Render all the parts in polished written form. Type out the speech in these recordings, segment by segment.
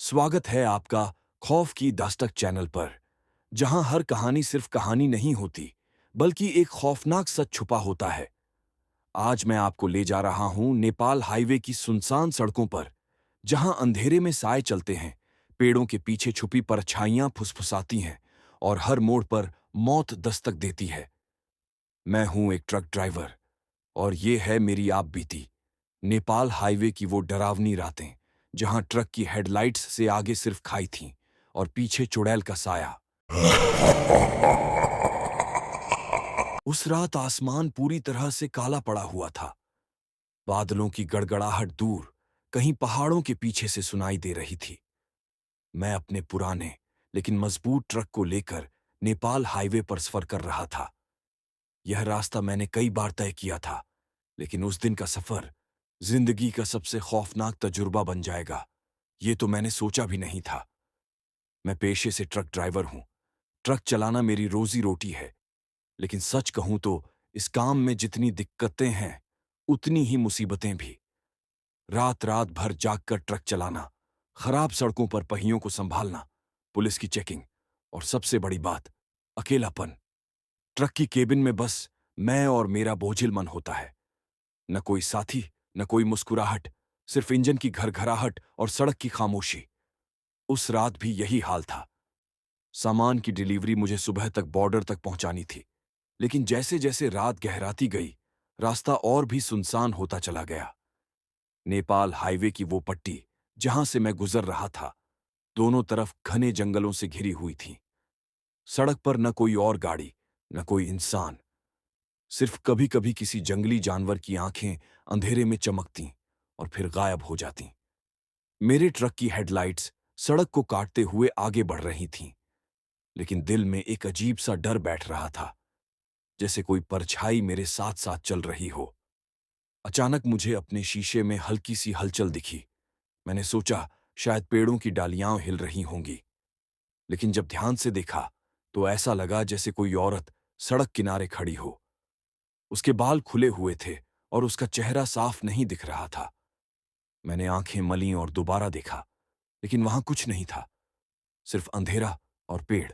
स्वागत है आपका खौफ की दास्तक चैनल पर, जहां हर कहानी सिर्फ कहानी नहीं होती, बल्कि एक खौफनाक सच छुपा होता है। आज मैं आपको ले जा रहा हूं नेपाल हाईवे की सुनसान सड़कों पर, जहां अंधेरे में साए चलते हैं, पेड़ों के पीछे छुपी परछाइयां फुसफुसाती हैं और हर मोड़ पर मौत दस्तक देती है। मैं हूं एक ट्रक ड्राइवर और ये है मेरी आप बीती नेपाल हाईवे की वो डरावनी रातें, जहां ट्रक की हेडलाइट्स से आगे सिर्फ खाई थीं और पीछे चुड़ैल का साया। उस रात आसमान पूरी तरह से काला पड़ा हुआ था। बादलों की गड़गड़ाहट दूर कहीं पहाड़ों के पीछे से सुनाई दे रही थी। मैं अपने पुराने लेकिन मजबूत ट्रक को लेकर नेपाल हाईवे पर सफर कर रहा था। यह रास्ता मैंने कई बार तय किया था, लेकिन उस दिन का सफर जिंदगी का सबसे खौफनाक तजुर्बा बन जाएगा, ये तो मैंने सोचा भी नहीं था। मैं पेशे से ट्रक ड्राइवर हूं। ट्रक चलाना मेरी रोजी रोटी है, लेकिन सच कहूं तो इस काम में जितनी दिक्कतें हैं, उतनी ही मुसीबतें भी। रात रात भर जागकर ट्रक चलाना, खराब सड़कों पर पहियों को संभालना, पुलिस की चेकिंग और सबसे बड़ी बात, अकेलापन। ट्रक की केबिन में बस मैं और मेरा बोझिल मन होता है। न कोई साथी, न कोई मुस्कुराहट, सिर्फ इंजन की घरघराहट और सड़क की खामोशी। उस रात भी यही हाल था। सामान की डिलीवरी मुझे सुबह तक बॉर्डर तक पहुंचानी थी, लेकिन जैसे जैसे रात गहराती गई, रास्ता और भी सुनसान होता चला गया। नेपाल हाईवे की वो पट्टी जहां से मैं गुजर रहा था, दोनों तरफ घने जंगलों से घिरी हुई थी। सड़क पर न कोई और गाड़ी, न कोई इंसान, सिर्फ कभी कभी किसी जंगली जानवर की आंखें अंधेरे में चमकतीं और फिर गायब हो जातीं। मेरे ट्रक की हेडलाइट्स सड़क को काटते हुए आगे बढ़ रही थीं, लेकिन दिल में एक अजीब सा डर बैठ रहा था, जैसे कोई परछाई मेरे साथ साथ चल रही हो। अचानक मुझे अपने शीशे में हल्की सी हलचल दिखी। मैंने सोचा शायद पेड़ों की डालियां हिल रही होंगी, लेकिन जब ध्यान से देखा तो ऐसा लगा जैसे कोई औरत सड़क किनारे खड़ी हो। उसके बाल खुले हुए थे और उसका चेहरा साफ नहीं दिख रहा था। मैंने आंखें मलीं और दोबारा देखा, लेकिन वहां कुछ नहीं था, सिर्फ अंधेरा और पेड़।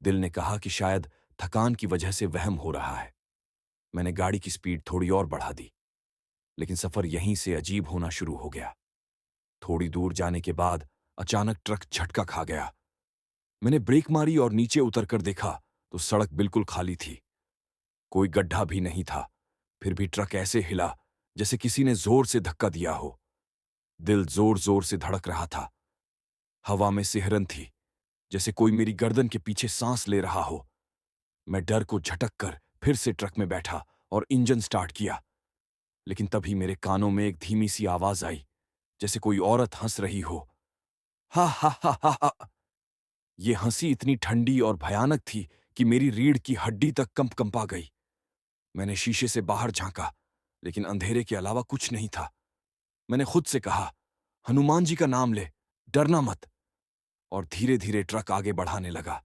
दिल ने कहा कि शायद थकान की वजह से वहम हो रहा है। मैंने गाड़ी की स्पीड थोड़ी और बढ़ा दी, लेकिन सफर यहीं से अजीब होना शुरू हो गया। थोड़ी दूर जाने के बाद अचानक ट्रक झटका खा गया। मैंने ब्रेक मारी और नीचे उतरकर देखा तो सड़क बिल्कुल खाली थी। कोई गड्ढा भी नहीं था। फिर भी ट्रक ऐसे हिला जैसे किसी ने जोर से धक्का दिया हो। दिल जोर जोर से धड़क रहा था। हवा में सिहरन थी, जैसे कोई मेरी गर्दन के पीछे सांस ले रहा हो। मैं डर को झटक कर फिर से ट्रक में बैठा और इंजन स्टार्ट किया, लेकिन तभी मेरे कानों में एक धीमी सी आवाज आई, जैसे कोई औरत हंस रही हो। हा हा हा हा हा। ये हंसी इतनी ठंडी और भयानक थी कि मेरी रीढ़ की हड्डी तक कंपा गई। मैंने शीशे से बाहर झांका, लेकिन अंधेरे के अलावा कुछ नहीं था। मैंने खुद से कहा, हनुमान जी का नाम ले, डरना मत, और धीरे धीरे ट्रक आगे बढ़ाने लगा।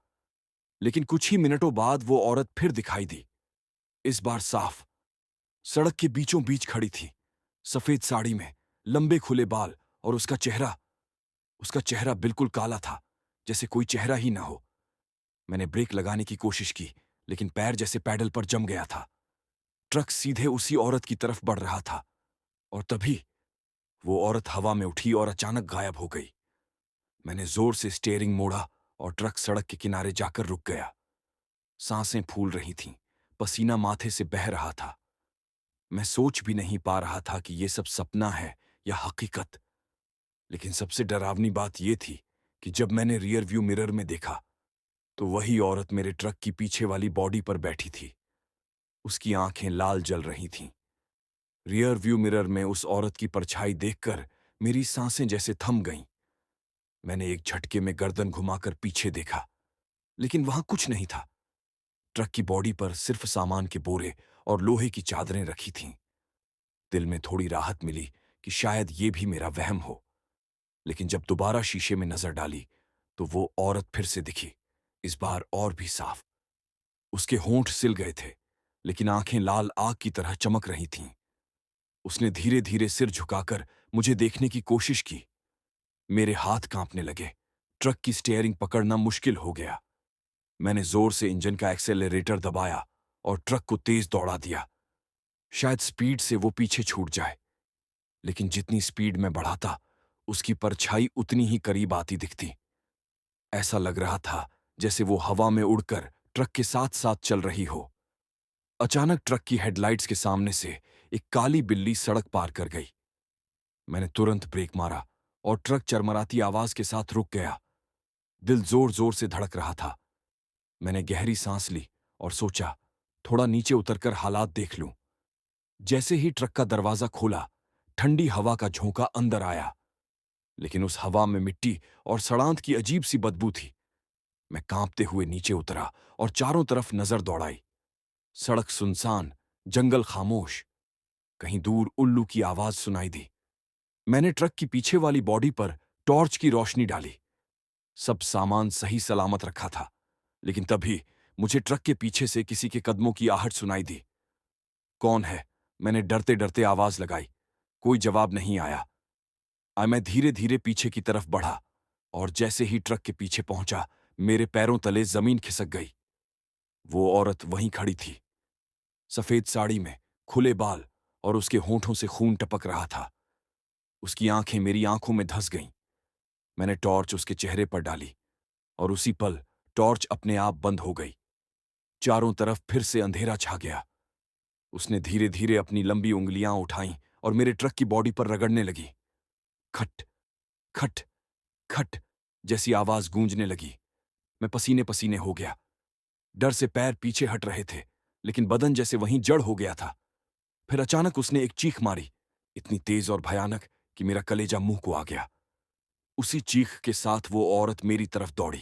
लेकिन कुछ ही मिनटों बाद वो औरत फिर दिखाई दी, इस बार साफ। सड़क के बीचों बीच खड़ी थी, सफेद साड़ी में, लंबे खुले बाल, और उसका चेहरा बिल्कुल काला था, जैसे कोई चेहरा ही ना हो। मैंने ब्रेक लगाने की कोशिश की, लेकिन पैर जैसे पैडल पर जम गया था। ट्रक सीधे उसी औरत की तरफ बढ़ रहा था, और तभी वो औरत हवा में उठी और अचानक गायब हो गई। मैंने जोर से स्टीयरिंग मोड़ा और ट्रक सड़क के किनारे जाकर रुक गया। सांसें फूल रही थीं, पसीना माथे से बह रहा था। मैं सोच भी नहीं पा रहा था कि ये सब सपना है या हकीकत। लेकिन सबसे डरावनी बात यह थी कि जब मैंने रियर व्यू मिरर में देखा, तो वही औरत मेरे ट्रक की पीछे वाली बॉडी पर बैठी थी। उसकी आंखें लाल जल रही थीं। रियर व्यू मिरर में उस औरत की परछाई देखकर मेरी सांसें जैसे थम गईं। मैंने एक झटके में गर्दन घुमाकर पीछे देखा, लेकिन वहां कुछ नहीं था। ट्रक की बॉडी पर सिर्फ सामान के बोरे और लोहे की चादरें रखी थीं। दिल में थोड़ी राहत मिली कि शायद ये भी मेरा वहम हो। लेकिन जब दोबारा शीशे में नजर डाली, तो वो औरत फिर से दिखी, इस बार और भी साफ। उसके होंठ सिल गए थे, लेकिन आंखें लाल आग की तरह चमक रही थीं। उसने धीरे धीरे सिर झुकाकर मुझे देखने की कोशिश की। मेरे हाथ कांपने लगे। ट्रक की स्टीयरिंग पकड़ना मुश्किल हो गया। मैंने जोर से इंजन का एक्सेलरेटर दबाया और ट्रक को तेज दौड़ा दिया। शायद स्पीड से वो पीछे छूट जाए, लेकिन जितनी स्पीड में बढ़ाता, उसकी परछाई उतनी ही करीब आती दिखती। ऐसा लग रहा था जैसे वो हवा में उड़कर ट्रक के साथ साथ चल रही हो। अचानक ट्रक की हेडलाइट्स के सामने से एक काली बिल्ली सड़क पार कर गई। मैंने तुरंत ब्रेक मारा और ट्रक चरमराती आवाज के साथ रुक गया। दिल जोर जोर से धड़क रहा था। मैंने गहरी सांस ली और सोचा, थोड़ा नीचे उतरकर हालात देख लूं। जैसे ही ट्रक का दरवाजा खोला, ठंडी हवा का झोंका अंदर आया, लेकिन उस हवा में मिट्टी और सड़ांत की अजीब सी बदबू थी। मैं कांपते हुए नीचे उतरा और चारों तरफ नजर दौड़ाई। सड़क सुनसान, जंगल खामोश। कहीं दूर उल्लू की आवाज सुनाई दी। मैंने ट्रक की पीछे वाली बॉडी पर टॉर्च की रोशनी डाली। सब सामान सही सलामत रखा था, लेकिन तभी मुझे ट्रक के पीछे से किसी के कदमों की आहट सुनाई दी। कौन है? मैंने डरते डरते आवाज लगाई। कोई जवाब नहीं आया। मैं धीरे धीरे पीछे की तरफ बढ़ा और जैसे ही ट्रक के पीछे पहुंचा, मेरे पैरों तले जमीन खिसक गई। वो औरत वहीं खड़ी थी, सफेद साड़ी में, खुले बाल, और उसके होंठों से खून टपक रहा था। उसकी आंखें मेरी आंखों में धंस गईं। मैंने टॉर्च उसके चेहरे पर डाली और उसी पल टॉर्च अपने आप बंद हो गई। चारों तरफ फिर से अंधेरा छा गया। उसने धीरे धीरे अपनी लंबी उंगलियां उठाईं और मेरे ट्रक की बॉडी पर रगड़ने लगी। खट खट खट जैसी आवाज गूंजने लगी। मैं पसीने पसीने हो गया। डर से पैर पीछे हट रहे थे, लेकिन बदन जैसे वहीं जड़ हो गया था। फिर अचानक उसने एक चीख मारी, इतनी तेज और भयानक कि मेरा कलेजा मुंह को आ गया। उसी चीख के साथ वो औरत मेरी तरफ दौड़ी।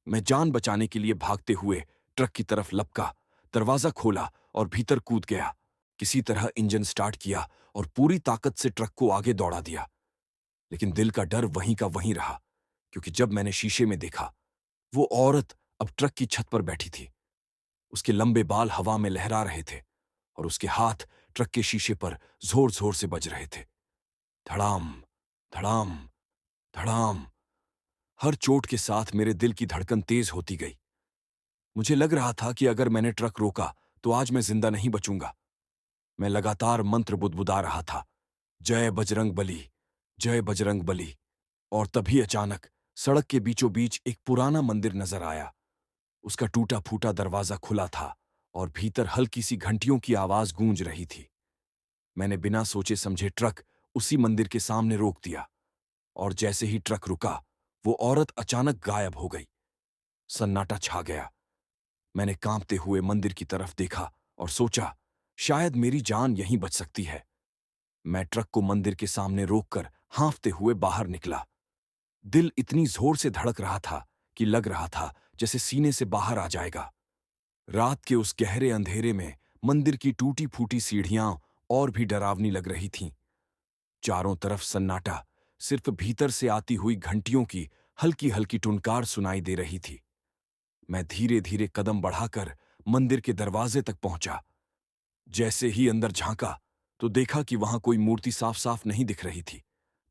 मैं जान बचाने के लिए भागते हुए ट्रक की तरफ लपका, दरवाजा खोला और भीतर कूद गया। किसी तरह इंजन स्टार्ट किया और पूरी ताकत से ट्रक को आगे दौड़ा दिया। लेकिन दिल का डर वहीं का वहीं रहा, क्योंकि जब मैंने शीशे में देखा, वो औरत अब ट्रक की छत पर बैठी थी। उसके लंबे बाल हवा में लहरा रहे थे और उसके हाथ ट्रक के शीशे पर जोर जोर से बज रहे थे। धड़ाम, धड़ाम, धड़ाम। हर चोट के साथ मेरे दिल की धड़कन तेज होती गई। मुझे लग रहा था कि अगर मैंने ट्रक रोका तो आज मैं जिंदा नहीं बचूंगा। मैं लगातार मंत्र बुदबुदा रहा था, जय बजरंग बली, जय बजरंग बली। और तभी अचानक सड़क के बीचों बीच एक पुराना मंदिर नजर आया। उसका टूटा फूटा दरवाजा खुला था और भीतर हल्की सी घंटियों की आवाज गूंज रही थी। मैंने बिना सोचे समझे ट्रक उसी मंदिर के सामने रोक दिया, और जैसे ही ट्रक रुका, वो औरत अचानक गायब हो गई। सन्नाटा छा गया। मैंने कांपते हुए मंदिर की तरफ देखा और सोचा, शायद मेरी जान यहीं बच सकती है। मैं ट्रक को मंदिर के सामने रोककर हांफते हुए बाहर निकला। दिल इतनी जोर से धड़क रहा था कि लग रहा था जैसे सीने से बाहर आ जाएगा। रात के उस गहरे अंधेरे में मंदिर की टूटी फूटी सीढ़ियां और भी डरावनी लग रही थीं। चारों तरफ सन्नाटा, सिर्फ भीतर से आती हुई घंटियों की हल्की हल्की टुनकार सुनाई दे रही थी। मैं धीरे धीरे कदम बढ़ाकर मंदिर के दरवाजे तक पहुंचा। जैसे ही अंदर झांका तो देखा कि वहां कोई मूर्ति साफ साफ नहीं दिख रही थी,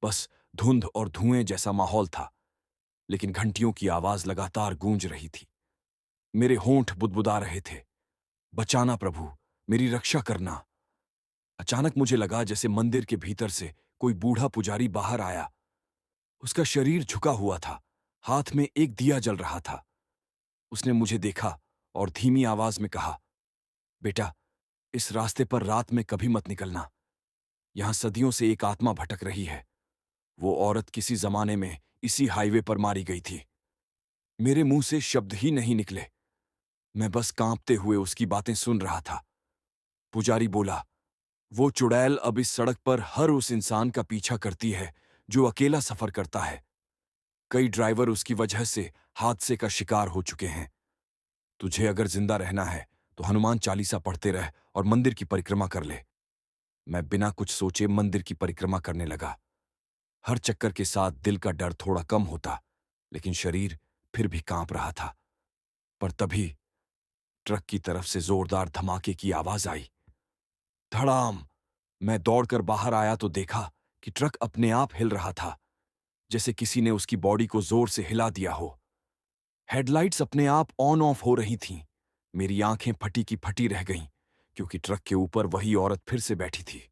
बस धुंध और धुएं जैसा माहौल था। लेकिन घंटियों की आवाज लगातार गूंज रही थी। मेरे होंठ बुदबुदा रहे थे, बचाना प्रभु, मेरी रक्षा करना। अचानक मुझे लगा जैसे मंदिर के भीतर से कोई बूढ़ा पुजारी बाहर आया। उसका शरीर झुका हुआ था, हाथ में एक दिया जल रहा था। उसने मुझे देखा और धीमी आवाज में कहा, बेटा, इस रास्ते पर रात में कभी मत निकलना। यहां सदियों से एक आत्मा भटक रही है। वो औरत किसी जमाने में इसी हाईवे पर मारी गई थी। मेरे मुंह से शब्द ही नहीं निकले। मैं बस कांपते हुए उसकी बातें सुन रहा था। पुजारी बोला, वो चुड़ैल अब इस सड़क पर हर उस इंसान का पीछा करती है जो अकेला सफर करता है। कई ड्राइवर उसकी वजह से हादसे का शिकार हो चुके हैं। तुझे अगर जिंदा रहना है तो हनुमान चालीसा पढ़ते रह और मंदिर की परिक्रमा कर ले। मैं बिना कुछ सोचे मंदिर की परिक्रमा करने लगा। हर चक्कर के साथ दिल का डर थोड़ा कम होता, लेकिन शरीर फिर भी कांप रहा था। पर तभी ट्रक की तरफ से जोरदार धमाके की आवाज आई। धड़ाम। मैं दौड़कर बाहर आया तो देखा कि ट्रक अपने आप हिल रहा था। जैसे किसी ने उसकी बॉडी को जोर से हिला दिया हो। हेडलाइट्स अपने आप ऑन ऑफ हो रही थीं। मेरी आंखें फटी की फटी रह गईं, क्योंकि ट्रक के ऊपर वही औरत फिर से बैठी थी।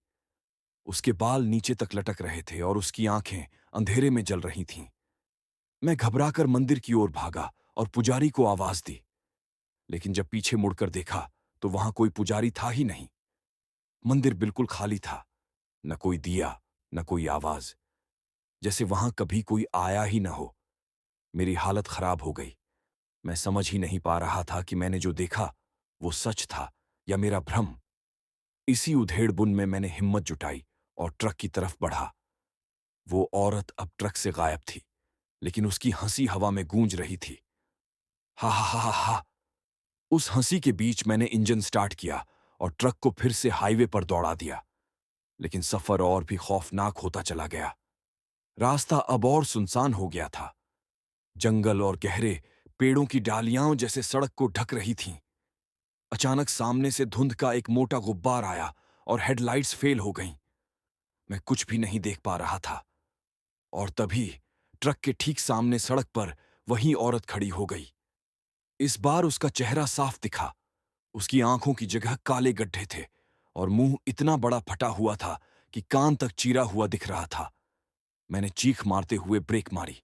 उसके बाल नीचे तक लटक रहे थे और उसकी आंखें अंधेरे में जल रही थीं। मैं घबराकर मंदिर की ओर भागा और पुजारी को आवाज दी, लेकिन जब पीछे मुड़कर देखा तो वहां कोई पुजारी था ही नहीं। मंदिर बिल्कुल खाली था, न कोई दिया, न कोई आवाज, जैसे वहां कभी कोई आया ही न हो। मेरी हालत खराब हो गई। मैं समझ ही नहीं पा रहा था कि मैंने जो देखा वो सच था या मेरा भ्रम। इसी उधेड़-बुन में मैंने हिम्मत जुटाई और ट्रक की तरफ बढ़ा। वो औरत अब ट्रक से गायब थी, लेकिन उसकी हंसी हवा में गूंज रही थी। हा हा हा हा हा। उस हंसी के बीच मैंने इंजन स्टार्ट किया और ट्रक को फिर से हाईवे पर दौड़ा दिया। लेकिन सफर और भी खौफनाक होता चला गया। रास्ता अब और सुनसान हो गया था। जंगल और गहरे पेड़ों की डालियां जैसे सड़क को ढक रही थीं। अचानक सामने से धुंध का एक मोटा गुब्बार आया और हेडलाइट्स फेल हो गईं। मैं कुछ भी नहीं देख पा रहा था। और तभी ट्रक के ठीक सामने सड़क पर वही औरत खड़ी हो गई। इस बार उसका चेहरा साफ दिखा। उसकी आंखों की जगह काले गड्ढे थे और मुंह इतना बड़ा फटा हुआ था कि कान तक चीरा हुआ दिख रहा था। मैंने चीख मारते हुए ब्रेक मारी।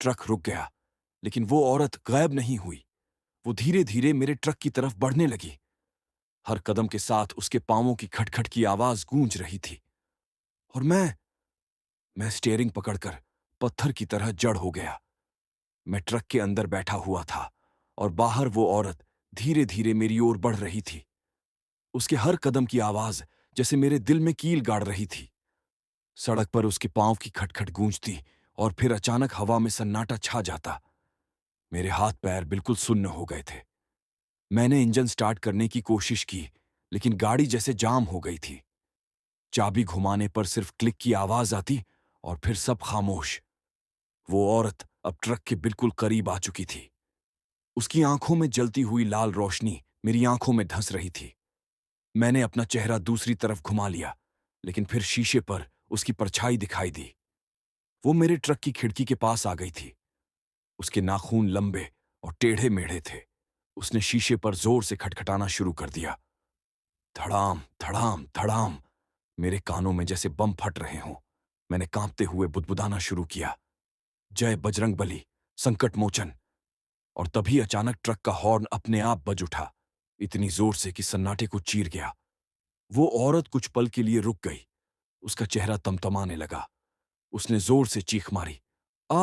ट्रक रुक गया, लेकिन वो औरत गायब नहीं हुई। वो धीरे धीरे मेरे ट्रक की तरफ बढ़ने लगी। हर कदम के साथ उसके पांवों की खटखट की आवाज गूंज रही थी। और मैं स्टीयरिंग पकड़कर पत्थर की तरह जड़ हो गया। मैं ट्रक के अंदर बैठा हुआ था और बाहर वो औरत धीरे धीरे मेरी ओर बढ़ रही थी। उसके हर कदम की आवाज जैसे मेरे दिल में कील गाड़ रही थी। सड़क पर उसके पांव की खटखट गूंजती और फिर अचानक हवा में सन्नाटा छा जाता। मेरे हाथ पैर बिल्कुल सुन्न हो गए थे। मैंने इंजन स्टार्ट करने की कोशिश की, लेकिन गाड़ी जैसे जाम हो गई थी। चाबी घुमाने पर सिर्फ क्लिक की आवाज आती और फिर सब खामोश। वो औरत अब ट्रक के बिल्कुल करीब आ चुकी थी। उसकी आंखों में जलती हुई लाल रोशनी मेरी आंखों में धंस रही थी। मैंने अपना चेहरा दूसरी तरफ घुमा लिया, लेकिन फिर शीशे पर उसकी परछाई दिखाई दी। वो मेरे ट्रक की खिड़की के पास आ गई थी। उसके नाखून लंबे और टेढ़े मेढ़े थे। उसने शीशे पर जोर से खटखटाना शुरू कर दिया। धड़ाम धड़ाम धड़ाम। मेरे कानों में जैसे बम फट रहे हों। मैंने कांपते हुए बुदबुदाना शुरू किया, जय बजरंग बली, संकट मोचन। और तभी अचानक ट्रक का हॉर्न अपने आप बज उठा, इतनी जोर से कि सन्नाटे को चीर गया। वो औरत कुछ पल के लिए रुक गई। उसका चेहरा तमतमाने लगा। उसने जोर से चीख मारी, आ!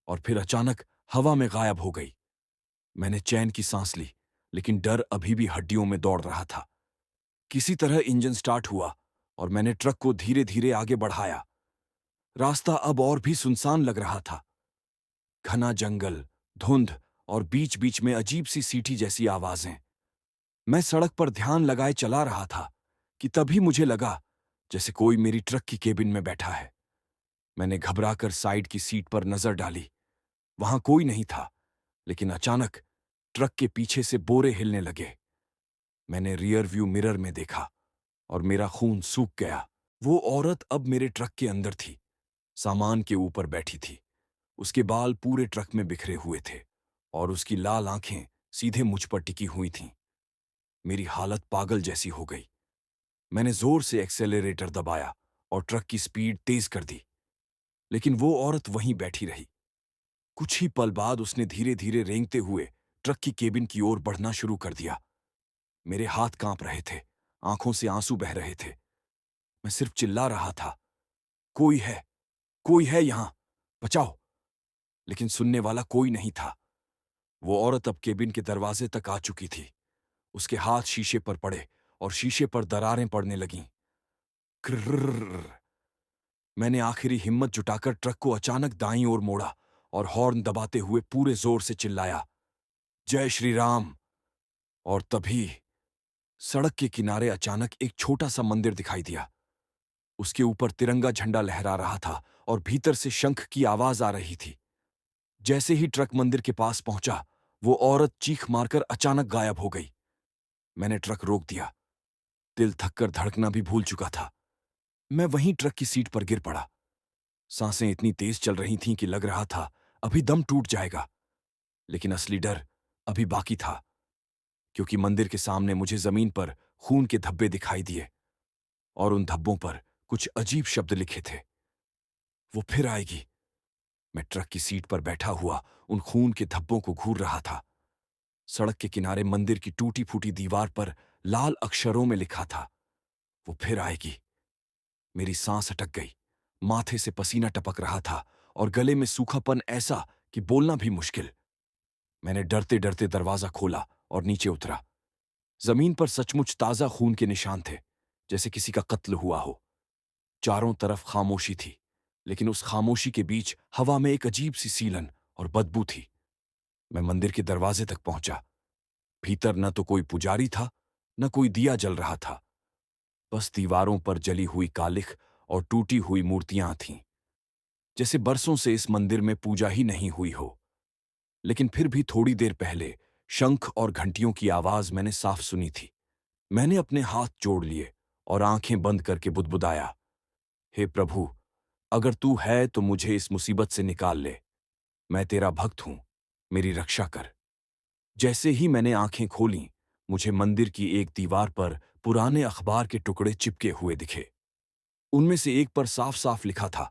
और फिर अचानक हवा में गायब हो गई। मैंने चैन की सांस ली, लेकिन डर अभी भी हड्डियों में दौड़ रहा था। किसी तरह इंजन स्टार्ट हुआ और मैंने ट्रक को धीरे धीरे आगे बढ़ाया। रास्ता अब और भी सुनसान लग रहा था। घना जंगल, धुंध और बीच बीच में अजीब सी सीटी जैसी आवाजें। मैं सड़क पर ध्यान लगाए चला रहा था कि तभी मुझे लगा जैसे कोई मेरी ट्रक की केबिन में बैठा है। मैंने घबराकर साइड की सीट पर नजर डाली। वहां कोई नहीं था, लेकिन अचानक ट्रक के पीछे से बोरे हिलने लगे। मैंने रियर व्यू मिरर में देखा और मेरा खून सूख गया। वो औरत अब मेरे ट्रक के अंदर थी, सामान के ऊपर बैठी थी। उसके बाल पूरे ट्रक में बिखरे हुए थे और उसकी लाल आंखें सीधे मुझ पर टिकी हुई थीं। मेरी हालत पागल जैसी हो गई। मैंने जोर से एक्सेलरेटर दबाया और ट्रक की स्पीड तेज कर दी, लेकिन वो औरत वहीं बैठी रही। कुछ ही पल बाद उसने धीरे धीरे रेंगते हुए ट्रक की केबिन की ओर बढ़ना शुरू कर दिया। मेरे हाथ कांप रहे थे, आंखों से आंसू बह रहे थे। मैं सिर्फ चिल्ला रहा था, कोई है, कोई है यहां, बचाओ। लेकिन सुनने वाला कोई नहीं था। वो औरत अब केबिन के दरवाजे तक आ चुकी थी। उसके हाथ शीशे पर पड़े और शीशे पर दरारें पड़ने लगीं। क्र्रर्र। मैंने आखिरी हिम्मत जुटाकर ट्रक को अचानक दाईं ओर मोड़ा और हॉर्न दबाते हुए पूरे जोर से चिल्लाया, जय श्री राम। और तभी सड़क के किनारे अचानक एक छोटा सा मंदिर दिखाई दिया। उसके ऊपर तिरंगा झंडा लहरा रहा था और भीतर से शंख की आवाज आ रही थी। जैसे ही ट्रक मंदिर के पास पहुंचा, वो औरत चीख मारकर अचानक गायब हो गई। मैंने ट्रक रोक दिया। दिल थककर धड़कना भी भूल चुका था। मैं वहीं ट्रक की सीट पर गिर पड़ा। सांसें इतनी तेज चल रही थीं कि लग रहा था अभी दम टूट जाएगा। लेकिन असली डर अभी बाकी था, क्योंकि मंदिर के सामने मुझे जमीन पर खून के धब्बे दिखाई दिए और उन धब्बों पर कुछ अजीब शब्द लिखे थे। वो फिर आएगी। मैं ट्रक की सीट पर बैठा हुआ उन खून के धब्बों को घूर रहा था। सड़क के किनारे मंदिर की टूटी फूटी दीवार पर लाल अक्षरों में लिखा था, वो फिर आएगी। मेरी सांस अटक गई, माथे से पसीना टपक रहा था और गले में सूखापन ऐसा कि बोलना भी मुश्किल। मैंने डरते डरते दरवाजा खोला और नीचे उतरा। जमीन पर सचमुच ताजा खून के निशान थे, जैसे किसी का कत्ल हुआ हो। चारों तरफ खामोशी थी, लेकिन उस खामोशी के बीच हवा में एक अजीब सी सीलन और बदबू थी। मैं मंदिर के दरवाजे तक पहुंचा। भीतर न तो कोई पुजारी था, न कोई दिया जल रहा था। बस दीवारों पर जली हुई कालिख और टूटी हुई मूर्तियां थीं, जैसे बरसों से इस मंदिर में पूजा ही नहीं हुई हो। लेकिन फिर भी थोड़ी देर पहले शंख और घंटियों की आवाज मैंने साफ सुनी थी। मैंने अपने हाथ जोड़ लिए और आंखें बंद करके बुदबुदाया, हे प्रभु, अगर तू है तो मुझे इस मुसीबत से निकाल ले। मैं तेरा भक्त हूं, मेरी रक्षा कर। जैसे ही मैंने आंखें खोलीं, मुझे मंदिर की एक दीवार पर पुराने अखबार के टुकड़े चिपके हुए दिखे। उनमें से एक पर साफ साफ लिखा था,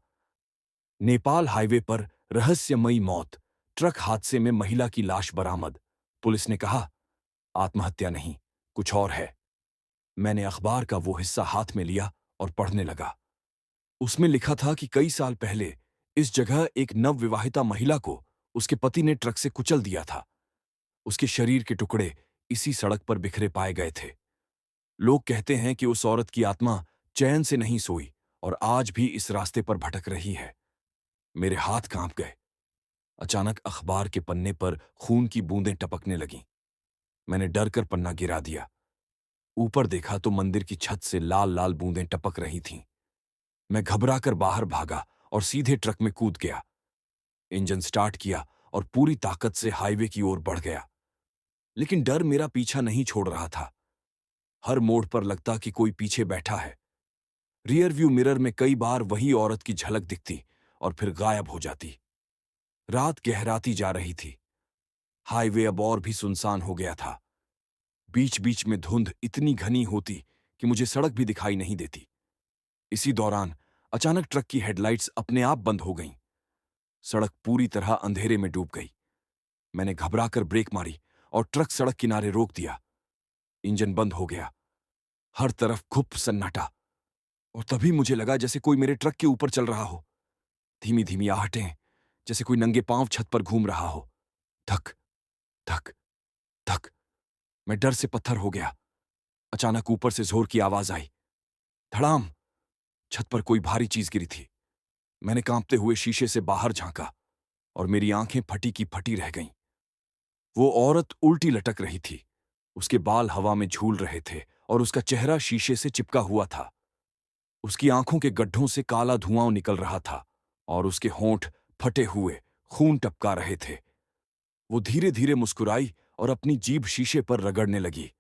नेपाल हाईवे पर रहस्यमयी मौत, ट्रक हादसे में महिला की लाश बरामद। पुलिस ने कहा, आत्महत्या नहीं, कुछ और है। मैंने अखबार का वो हिस्सा हाथ में लिया और पढ़ने लगा। उसमें लिखा था कि कई साल पहले इस जगह एक नवविवाहिता महिला को उसके पति ने ट्रक से कुचल दिया था। उसके शरीर के टुकड़े इसी सड़क पर बिखरे पाए गए थे। लोग कहते हैं कि उस औरत की आत्मा चैन से नहीं सोई और आज भी इस रास्ते पर भटक रही है। मेरे हाथ कांप गए। अचानक अखबार के पन्ने पर खून की बूंदें टपकने लगीं। मैंने डर कर पन्ना गिरा दिया। ऊपर देखा तो मंदिर की छत से लाल लाल बूंदें टपक रही थीं। मैं घबराकर बाहर भागा और सीधे ट्रक में कूद गया। इंजन स्टार्ट किया और पूरी ताकत से हाईवे की ओर बढ़ गया। लेकिन डर मेरा पीछा नहीं छोड़ रहा था। हर मोड़ पर लगता कि कोई पीछे बैठा है। रियर व्यू मिरर में कई बार वही औरत की झलक दिखती और फिर गायब हो जाती। रात गहराती जा रही थी। हाईवे अब और भी सुनसान हो गया था। बीच बीच में धुंध इतनी घनी होती कि मुझे सड़क भी दिखाई नहीं देती। इसी दौरान अचानक ट्रक की हेडलाइट्स अपने आप बंद हो गईं। सड़क पूरी तरह अंधेरे में डूब गई। मैंने घबराकर ब्रेक मारी और ट्रक सड़क किनारे रोक दिया। इंजन बंद हो गया। हर तरफ घुप सन्नाटा। और तभी मुझे लगा जैसे कोई मेरे ट्रक के ऊपर चल रहा हो। धीमी धीमी आहटें, जैसे कोई नंगे पांव छत पर घूम रहा हो। धक धक धक। मैं डर से पत्थर हो गया। अचानक ऊपर से जोर की आवाज आई। धड़ाम। छत पर कोई भारी चीज गिरी थी। मैंने कांपते हुए शीशे से बाहर झांका और मेरी आंखें फटी की फटी रह गईं। वो औरत उल्टी लटक रही थी। उसके बाल हवा में झूल रहे थे और उसका चेहरा शीशे से चिपका हुआ था। उसकी आंखों के गड्ढों से काला धुआं निकल रहा था और उसके होंठ फटे हुए खून टपका रहे थे। वो धीरे धीरे मुस्कुराई और अपनी जीभ शीशे पर रगड़ने लगी।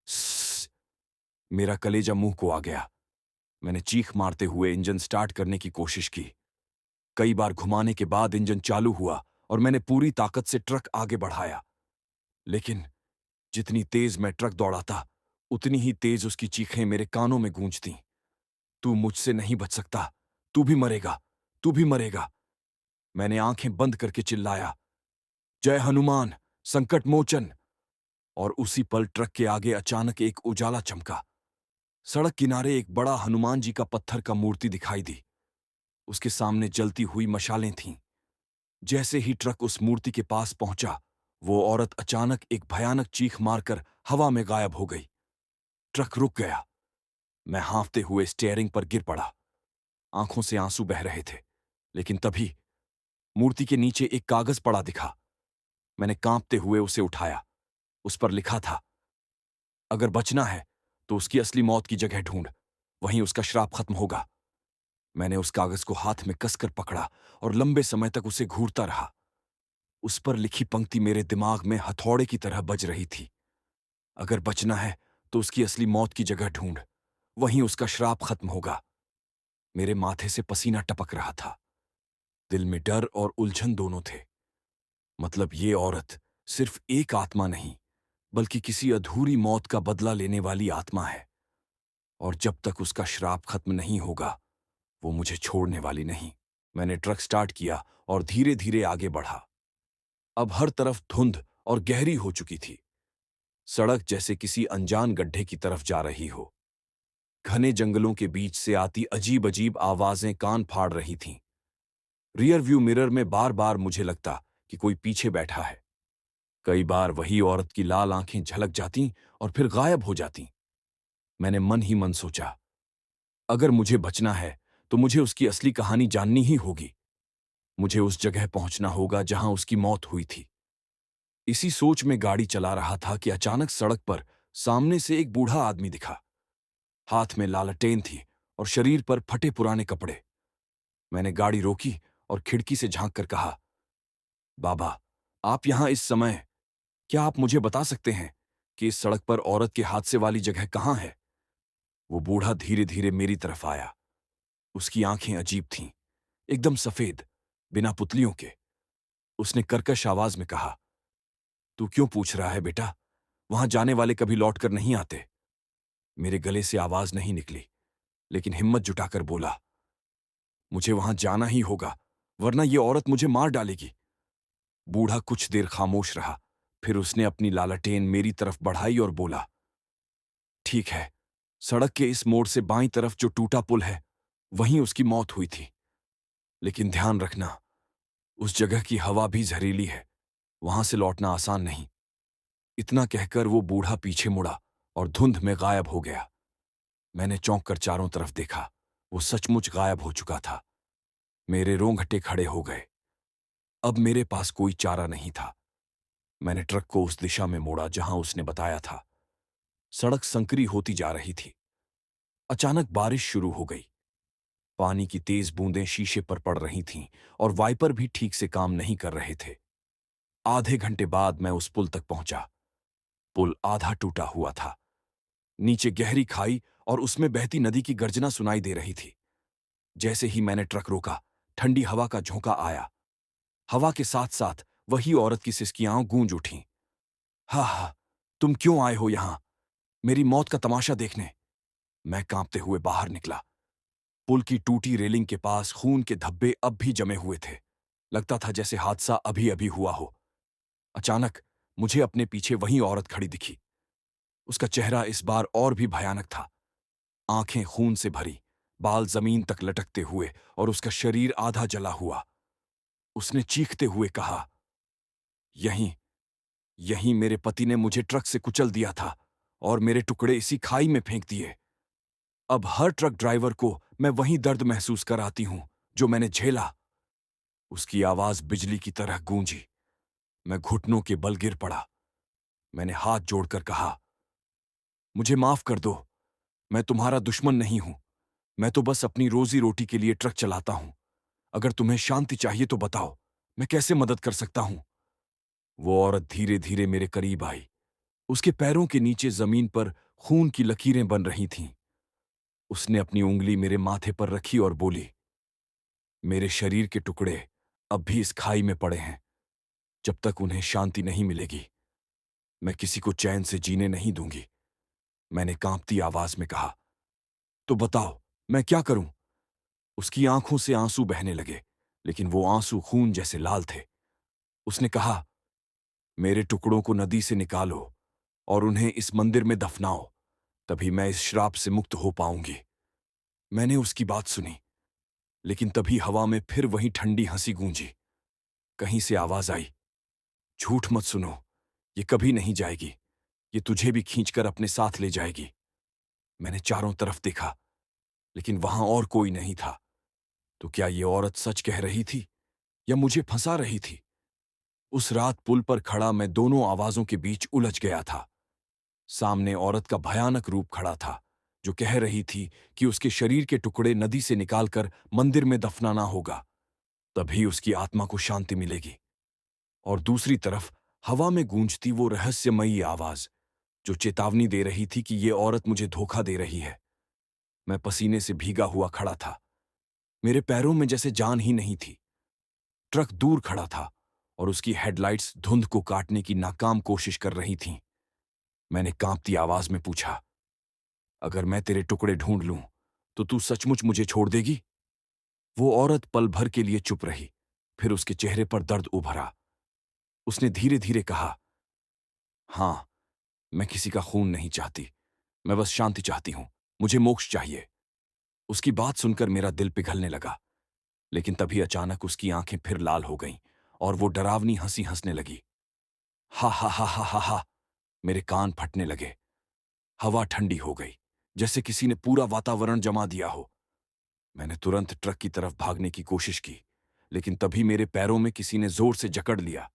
स्स। मेरा कलेजा मुंह को आ गया। मैंने चीख मारते हुए इंजन स्टार्ट करने की कोशिश की। कई बार घुमाने के बाद इंजन चालू हुआ और मैंने पूरी ताकत से ट्रक आगे बढ़ाया। लेकिन जितनी तेज मैं ट्रक दौड़ाता, उतनी ही तेज उसकी चीखें मेरे कानों में गूंजतीं। तू मुझसे नहीं बच सकता। तू भी मरेगा। तू भी मरेगा। मैंने आंखें बंद करके चिल्लाया, जय हनुमान संकट मोचन। और उसी पल ट्रक के आगे अचानक एक उजाला चमका। सड़क किनारे एक बड़ा हनुमान जी का पत्थर का मूर्ति दिखाई दी। उसके सामने जलती हुई मशालें थीं। जैसे ही ट्रक उस मूर्ति के पास पहुंचा, वो औरत अचानक एक भयानक चीख मारकर हवा में गायब हो गई। ट्रक रुक गया। मैं हांफते हुए स्टीयरिंग पर गिर पड़ा। आंखों से आंसू बह रहे थे। लेकिन तभी मूर्ति के नीचे एक कागज पड़ा दिखा। मैंने कांपते हुए उसे उठाया। उस पर लिखा था, अगर बचना है तो उसकी असली मौत की जगह ढूंढ, वहीं उसका श्राप खत्म होगा। मैंने उस कागज को हाथ में कसकर पकड़ा और लंबे समय तक उसे घूरता रहा। उस पर लिखी पंक्ति मेरे दिमाग में हथौड़े की तरह बज रही थी। अगर बचना है तो उसकी असली मौत की जगह ढूंढ, वहीं उसका श्राप खत्म होगा। मेरे माथे से पसीना टपक रहा था। दिल में डर और उलझन दोनों थे। मतलब ये औरत सिर्फ एक आत्मा नहीं, बल्कि किसी अधूरी मौत का बदला लेने वाली आत्मा है। और जब तक उसका श्राप खत्म नहीं होगा, वो मुझे छोड़ने वाली नहीं। मैंने ट्रक स्टार्ट किया और धीरे धीरे आगे बढ़ा। अब हर तरफ धुंध और गहरी हो चुकी थी। सड़क जैसे किसी अनजान गड्ढे की तरफ जा रही हो। घने जंगलों के बीच से आती अजीब अजीब आवाजें कान फाड़ रही थीं। रियर व्यू मिरर में बार बार मुझे लगता कि कोई पीछे बैठा है। कई बार वही औरत की लाल आंखें झलक जातीं और फिर गायब हो जातीं। मैंने मन ही मन सोचा, अगर मुझे बचना है तो मुझे उसकी असली कहानी जाननी ही होगी। मुझे उस जगह पहुंचना होगा जहां उसकी मौत हुई थी। इसी सोच में गाड़ी चला रहा था कि अचानक सड़क पर सामने से एक बूढ़ा आदमी दिखा। हाथ में लालटेन थी और शरीर पर फटे पुराने कपड़े। मैंने गाड़ी रोकी और खिड़की से झांक कर कहा, बाबा, आप यहां इस समय? क्या आप मुझे बता सकते हैं कि इस सड़क पर औरत के हादसे वाली जगह कहां है? वो बूढ़ा धीरे धीरे मेरी तरफ आया। उसकी आंखें अजीब थीं, एकदम सफेद, बिना पुतलियों के। उसने कर्कश आवाज में कहा, तू क्यों पूछ रहा है बेटा? वहां जाने वाले कभी लौट कर नहीं आते। मेरे गले से आवाज नहीं निकली, लेकिन हिम्मत जुटाकर बोला, मुझे वहां जाना ही होगा, वरना ये औरत मुझे मार डालेगी। बूढ़ा कुछ देर खामोश रहा, फिर उसने अपनी लालटेन मेरी तरफ बढ़ाई और बोला, ठीक है, सड़क के इस मोड़ से बाईं तरफ जो टूटा पुल है, वहीं उसकी मौत हुई थी। लेकिन ध्यान रखना, उस जगह की हवा भी जहरीली है, वहां से लौटना आसान नहीं। इतना कहकर वो बूढ़ा पीछे मुड़ा और धुंध में गायब हो गया। मैंने चौंक कर चारों तरफ देखा। वो सचमुच गायब हो चुका था। मेरे रोंगटे खड़े हो गए। अब मेरे पास कोई चारा नहीं था। मैंने ट्रक को उस दिशा में मोड़ा जहां उसने बताया था। सड़क संकरी होती जा रही थी। अचानक बारिश शुरू हो गई। पानी की तेज बूंदें शीशे पर पड़ रही थीं और वाइपर भी ठीक से काम नहीं कर रहे थे। आधे घंटे बाद मैं उस पुल तक पहुंचा। पुल आधा टूटा हुआ था। नीचे गहरी खाई और उसमें बहती नदी की गर्जना सुनाई दे रही थी। जैसे ही मैंने ट्रक रोका, ठंडी हवा का झोंका आया। हवा के साथ साथ वही औरत की सिसकियां गूंज उठीं। हा हा, तुम क्यों आए हो यहां? मेरी मौत का तमाशा देखने? मैं कांपते हुए बाहर निकला। पुल की टूटी रेलिंग के पास खून के धब्बे अब भी जमे हुए थे। लगता था जैसे हादसा अभी अभी हुआ हो। अचानक मुझे अपने पीछे वही औरत खड़ी दिखी। उसका चेहरा इस बार और भी भयानक था। आंखें खून से भरी, बाल जमीन तक लटकते हुए और उसका शरीर आधा जला हुआ। उसने चीखते हुए कहा, यहीं यहीं मेरे पति ने मुझे ट्रक से कुचल दिया था और मेरे टुकड़े इसी खाई में फेंक दिए। अब हर ट्रक ड्राइवर को मैं वही दर्द महसूस कराती हूं जो मैंने झेला। उसकी आवाज बिजली की तरह गूंजी। मैं घुटनों के बल गिर पड़ा। मैंने हाथ जोड़कर कहा, मुझे माफ कर दो, मैं तुम्हारा दुश्मन नहीं हूं। मैं तो बस अपनी रोजी रोटी के लिए ट्रक चलाता हूं। अगर तुम्हें शांति चाहिए तो बताओ, मैं कैसे मदद कर सकता हूं? वो औरत धीरे धीरे मेरे करीब आई। उसके पैरों के नीचे जमीन पर खून की लकीरें बन रही थीं। उसने अपनी उंगली मेरे माथे पर रखी और बोली, मेरे शरीर के टुकड़े अब भी इस खाई में पड़े हैं। जब तक उन्हें शांति नहीं मिलेगी, मैं किसी को चैन से जीने नहीं दूंगी। मैंने कांपती आवाज में कहा, तो बताओ, मैं क्या करूं? उसकी आंखों से आंसू बहने लगे, लेकिन वो आंसू खून जैसे लाल थे। उसने कहा, मेरे टुकड़ों को नदी से निकालो और उन्हें इस मंदिर में दफनाओ, तभी मैं इस श्राप से मुक्त हो पाऊंगी। मैंने उसकी बात सुनी, लेकिन तभी हवा में फिर वही ठंडी हंसी गूंजी। कहीं से आवाज आई, झूठ मत सुनो, ये कभी नहीं जाएगी। ये तुझे भी खींचकर अपने साथ ले जाएगी। मैंने चारों तरफ देखा, लेकिन वहां और कोई नहीं था। तो क्या ये औरत सच कह रही थी या मुझे फंसा रही थी? उस रात पुल पर खड़ा मैं दोनों आवाजों के बीच उलझ गया था। सामने औरत का भयानक रूप खड़ा था, जो कह रही थी कि उसके शरीर के टुकड़े नदी से निकालकर मंदिर में दफनाना होगा, तभी उसकी आत्मा को शांति मिलेगी। और दूसरी तरफ हवा में गूंजती वो रहस्यमयी आवाज, जो चेतावनी दे रही थी कि ये औरत मुझे धोखा दे रही है। मैं पसीने से भीगा हुआ खड़ा था। मेरे पैरों में जैसे जान ही नहीं थी। ट्रक दूर खड़ा था और उसकी हेडलाइट्स धुंध को काटने की नाकाम कोशिश कर रही थीं। मैंने कांपती आवाज में पूछा, अगर मैं तेरे टुकड़े ढूंढ लूं तो तू सचमुच मुझे छोड़ देगी? वो औरत पल भर के लिए चुप रही, फिर उसके चेहरे पर दर्द उभरा। उसने धीरे धीरे कहा, हां, मैं किसी का खून नहीं चाहती, मैं बस शांति चाहती हूं, मुझे मोक्ष चाहिए। उसकी बात सुनकर मेरा दिल पिघलने लगा, लेकिन तभी अचानक उसकी आंखें फिर लाल हो गईं और वो डरावनी हंसी हंसने लगी। हा हा हा हा हा हा। मेरे कान फटने लगे। हवा ठंडी हो गई, जैसे किसी ने पूरा वातावरण जमा दिया हो। मैंने तुरंत ट्रक की तरफ भागने की कोशिश की, लेकिन तभी मेरे पैरों में किसी ने जोर से जकड़ लिया।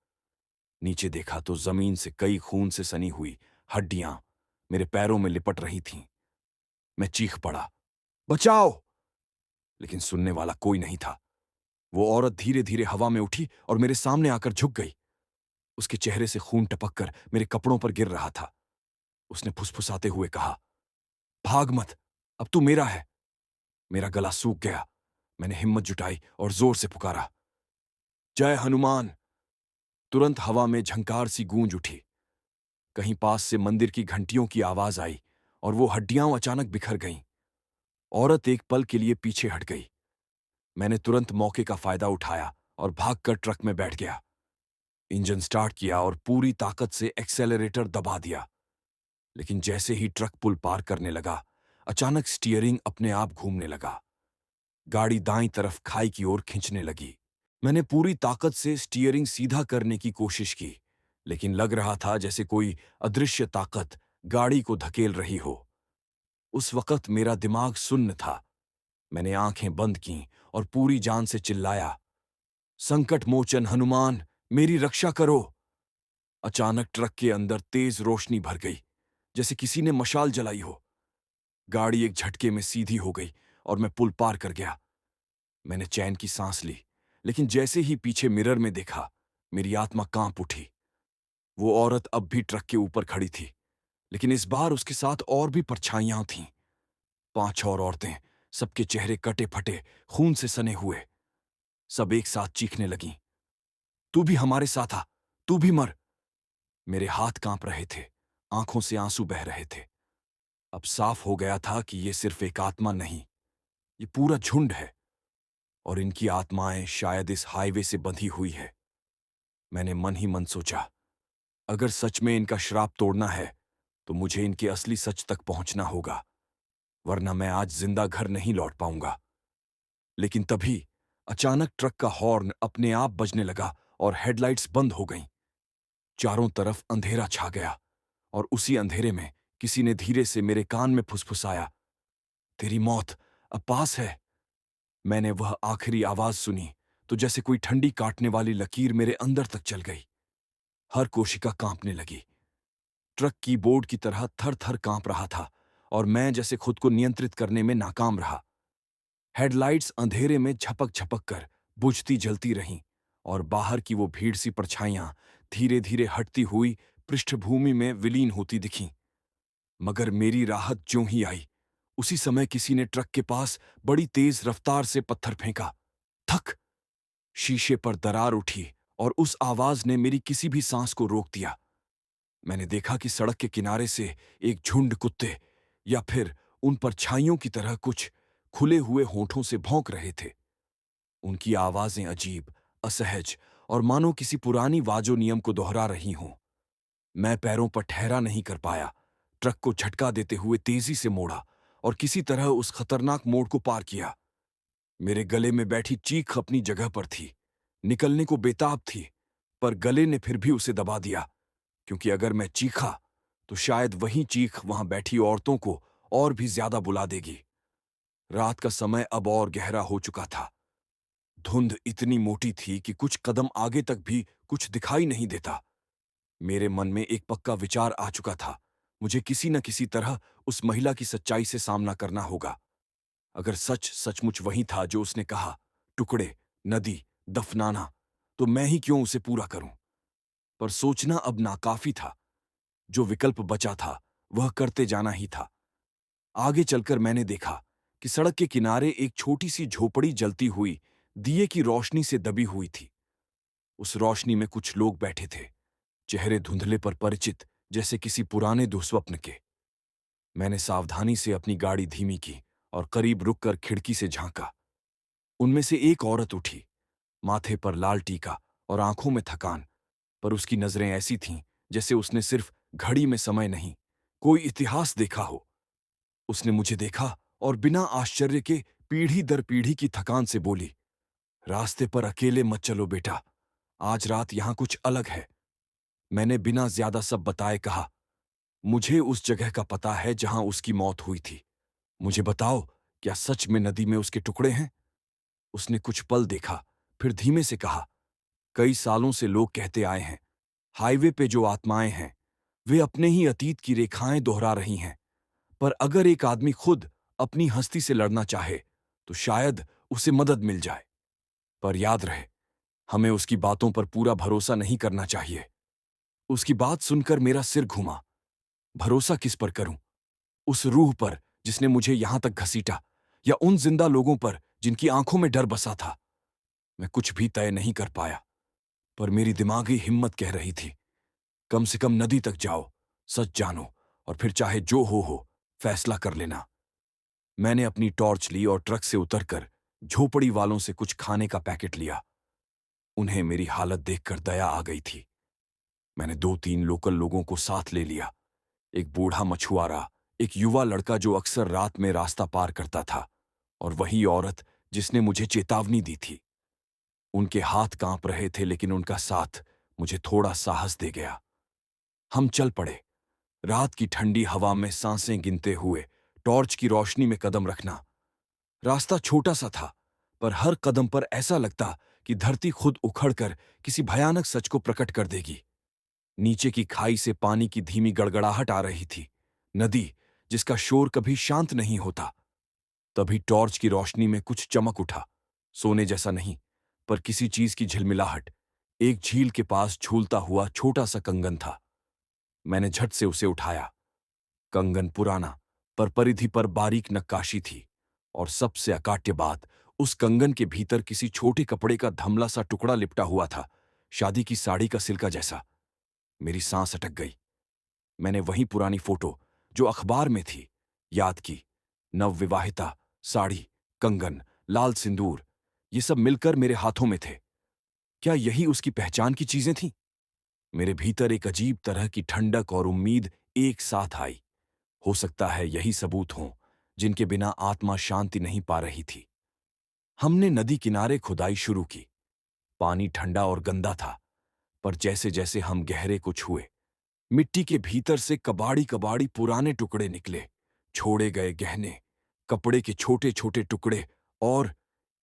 नीचे देखा तो जमीन से कई खून से सनी हुई हड्डियां मेरे पैरों में लिपट रही थीं। मैं चीख पड़ा, बचाओ! लेकिन सुनने वाला कोई नहीं था। वो औरत धीरे धीरे हवा में उठी और मेरे सामने आकर झुक गई। उसके चेहरे से खून टपककर मेरे कपड़ों पर गिर रहा था। उसने फुसफुसाते हुए कहा, भाग मत, अब तू मेरा है। मेरा गला सूख गया। मैंने हिम्मत जुटाई और जोर से पुकारा, जय हनुमान। तुरंत हवा में झंकार सी गूंज उठी। कहीं पास से मंदिर की घंटियों की आवाज आई और वो हड्डियां अचानक बिखर गईं। औरत एक पल के लिए पीछे हट गई। मैंने तुरंत मौके का फायदा उठाया और भागकर ट्रक में बैठ गया। इंजन स्टार्ट किया और पूरी ताकत से एक्सेलरेटर दबा दिया। लेकिन जैसे ही ट्रक पुल पार करने लगा, अचानक स्टीयरिंग अपने आप घूमने लगा। गाड़ी दाईं तरफ खाई की ओर खींचने लगी। मैंने पूरी ताकत से स्टीयरिंग सीधा करने की कोशिश की, लेकिन लग रहा था जैसे कोई अदृश्य ताकत गाड़ी को धकेल रही हो। उस वक्त मेरा दिमाग सुन्न था। मैंने आंखें बंद कीं और पूरी जान से चिल्लाया, संकट मोचन हनुमान, मेरी रक्षा करो। अचानक ट्रक के अंदर तेज रोशनी भर गई, जैसे किसी ने मशाल जलाई हो। गाड़ी एक झटके में सीधी हो गई और मैं पुल पार कर गया। मैंने चैन की सांस ली, लेकिन जैसे ही पीछे मिरर में देखा, मेरी आत्मा कांप उठी। वो औरत अब भी ट्रक के ऊपर खड़ी थी, लेकिन इस बार उसके साथ और भी परछाइयां थीं। 5 और औरतें, सबके चेहरे कटे फटे, खून से सने हुए। सब एक साथ चीखने लगीं, तू भी हमारे साथ आ, तू भी मर। मेरे हाथ कांप रहे थे, आंखों से आंसू बह रहे थे। अब साफ हो गया था कि ये सिर्फ एक आत्मा नहीं, ये पूरा झुंड है, और इनकी आत्माएं शायद इस हाईवे से बंधी हुई है। मैंने मन ही मन सोचा, अगर सच में इनका श्राप तोड़ना है, तो मुझे इनके असली सच तक पहुंचना होगा, वरना मैं आज जिंदा घर नहीं लौट पाऊंगा। लेकिन तभी अचानक ट्रक का हॉर्न अपने आप बजने लगा और हेडलाइट्स बंद हो गईं। चारों तरफ अंधेरा छा गया और उसी अंधेरे में किसी ने धीरे से मेरे कान में फुसफुसाया, तेरी मौत अब पास है। मैंने वह आखिरी आवाज सुनी तो जैसे कोई ठंडी काटने वाली लकीर मेरे अंदर तक चल गई। हर कोशिका कांपने लगी। ट्रक कीबोर्ड की तरह थर थर कांप रहा था और मैं जैसे खुद को नियंत्रित करने में नाकाम रहा। हेडलाइट्स अंधेरे में झपक झपक कर बुझती जलती रहीं और बाहर की वो भीड़ सी परछाइयां धीरे धीरे हटती हुई पृष्ठभूमि में विलीन होती दिखीं। मगर मेरी राहत ज्यों ही आई, उसी समय किसी ने ट्रक के पास बड़ी तेज रफ्तार से पत्थर फेंका। थक! शीशे पर दरार उठी और उस आवाज ने मेरी किसी भी सांस को रोक दिया। मैंने देखा कि सड़क के किनारे से एक झुंड कुत्ते, या फिर उन परछाइयों की तरह कुछ, खुले हुए होठों से भौंक रहे थे। उनकी आवाजें अजीब, असहज और मानो किसी पुरानी वाजो नियम को दोहरा रही हों। मैं पैरों पर ठहरा नहीं कर पाया। ट्रक को झटका देते हुए तेजी से मोड़ा और किसी तरह उस खतरनाक मोड़ को पार किया। मेरे गले में बैठी चीख अपनी जगह पर थी, निकलने को बेताब थी, पर गले ने फिर भी उसे दबा दिया, क्योंकि अगर मैं चीखा तो शायद वही चीख वहां बैठी औरतों को और भी ज्यादा बुला देगी। रात का समय अब और गहरा हो चुका था। धुंध इतनी मोटी थी कि कुछ कदम आगे तक भी कुछ दिखाई नहीं देता। मेरे मन में एक पक्का विचार आ चुका था, मुझे किसी न किसी तरह उस महिला की सच्चाई से सामना करना होगा। अगर सच सचमुच वही था जो उसने कहा, टुकड़े, नदी, दफनाना, तो मैं ही क्यों उसे पूरा करूं? पर सोचना अब नाकाफी था। जो विकल्प बचा था वह करते जाना ही था। आगे चलकर मैंने देखा कि सड़क के किनारे एक छोटी सी झोपड़ी जलती हुई दिए की रोशनी से दबी हुई थी। उस रोशनी में कुछ लोग बैठे थे, चेहरे धुंधले पर परिचित, जैसे किसी पुराने दुःस्वप्न के। मैंने सावधानी से अपनी गाड़ी धीमी की और करीब रुककर खिड़की से झांका। उनमें से एक औरत उठी, माथे पर लाल टीका और आंखों में थकान, पर उसकी नजरें ऐसी थीं जैसे उसने सिर्फ घड़ी में समय नहीं, कोई इतिहास देखा हो। उसने मुझे देखा और बिना आश्चर्य के पीढ़ी दर पीढ़ी की थकान से बोली, रास्ते पर अकेले मत चलो बेटा, आज रात यहां कुछ अलग है। मैंने बिना ज्यादा सब बताए कहा, मुझे उस जगह का पता है जहां उसकी मौत हुई थी। मुझे बताओ, क्या सच में नदी में उसके टुकड़े हैं? उसने कुछ पल देखा, फिर धीमे से कहा, कई सालों से लोग कहते आए हैं, हाईवे पे जो आत्माएं हैं वे अपने ही अतीत की रेखाएं दोहरा रही हैं। पर अगर एक आदमी खुद अपनी हस्ती से लड़ना चाहे तो शायद उसे मदद मिल जाए। पर याद रहे, हमें उसकी बातों पर पूरा भरोसा नहीं करना चाहिए। उसकी बात सुनकर मेरा सिर घूमा। भरोसा किस पर करूं? उस रूह पर जिसने मुझे यहां तक घसीटा, या उन जिंदा लोगों पर जिनकी आंखों में डर बसा था? मैं कुछ भी तय नहीं कर पाया, पर मेरी दिमागी हिम्मत कह रही थी, कम से कम नदी तक जाओ, सच जानो, और फिर चाहे जो हो फैसला कर लेना। मैंने अपनी टॉर्च ली और ट्रक से उतरकर झोपड़ी वालों से कुछ खाने का पैकेट लिया। उन्हें मेरी हालत देखकर दया आ गई थी। मैंने 2-3 लोकल लोगों को साथ ले लिया, एक बूढ़ा मछुआरा, एक युवा लड़का जो अक्सर रात में रास्ता पार करता था, और वही औरत जिसने मुझे चेतावनी दी थी। उनके हाथ कांप रहे थे, लेकिन उनका साथ मुझे थोड़ा साहस दे गया। हम चल पड़े, रात की ठंडी हवा में सांसें गिनते हुए, टॉर्च की रोशनी में कदम रखना। रास्ता छोटा सा था, पर हर कदम पर ऐसा लगता कि धरती खुद उखड़कर किसी भयानक सच को प्रकट कर देगी। नीचे की खाई से पानी की धीमी गड़गड़ाहट आ रही थी, नदी जिसका शोर कभी शांत नहीं होता। तभी टॉर्च की रोशनी में कुछ चमक उठा, सोने जैसा नहीं, पर किसी चीज की झिलमिलाहट। एक झील के पास झूलता हुआ छोटा सा कंगन था। मैंने झट से उसे उठाया। कंगन पुराना, पर परिधि पर बारीक नक्काशी थी, और सबसे अकाट्य बात, उस कंगन के भीतर किसी छोटे कपड़े का धमला सा टुकड़ा लिपटा हुआ था, शादी की साड़ी का सिल्का जैसा। मेरी सांस अटक गई। मैंने वही पुरानी फोटो जो अखबार में थी याद की। नवविवाहिता, साड़ी, कंगन, लाल सिंदूर, ये सब मिलकर मेरे हाथों में थे। क्या यही उसकी पहचान की चीजें थीं? मेरे भीतर एक अजीब तरह की ठंडक और उम्मीद एक साथ आई। हो सकता है यही सबूत हों जिनके बिना आत्मा शांति नहीं पा रही थी। हमने नदी किनारे खुदाई शुरू की। पानी ठंडा और गंदा था, पर जैसे जैसे हम गहरे को छुए, मिट्टी के भीतर से कबाड़ी कबाड़ी पुराने टुकड़े निकले, छोड़े गए गहने, कपड़े के छोटे छोटे टुकड़े, और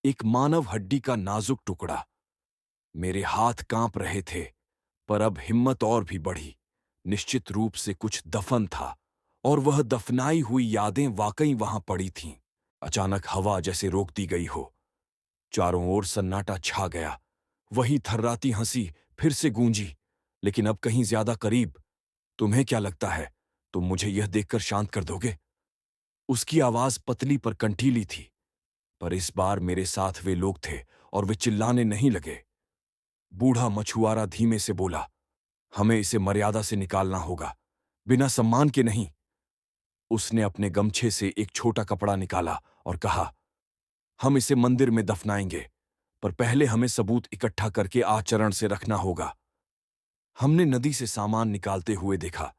एक मानव हड्डी का नाजुक टुकड़ा। मेरे हाथ कांप रहे थे, पर अब हिम्मत और भी बढ़ी। निश्चित रूप से कुछ दफन था, और वह दफनाई हुई यादें वाकई वहां पड़ी थीं। अचानक हवा जैसे रोक दी गई हो, चारों ओर सन्नाटा छा गया। वही थर्राती हंसी फिर से गूंजी, लेकिन अब कहीं ज्यादा करीब। तुम्हें क्या लगता है, तुम मुझे यह देखकर शांत कर दोगे? उसकी आवाज पतली पर कंठीली थी, पर इस बार मेरे साथ वे लोग थे और वे चिल्लाने नहीं लगे। बूढ़ा मछुआरा धीमे से बोला, हमें इसे मर्यादा से निकालना होगा, बिना सम्मान के नहीं। उसने अपने गमछे से एक छोटा कपड़ा निकाला और कहा, हम इसे मंदिर में दफनाएंगे, पर पहले हमें सबूत इकट्ठा करके आचरण से रखना होगा। हमने नदी से सामान निकालते हुए देखा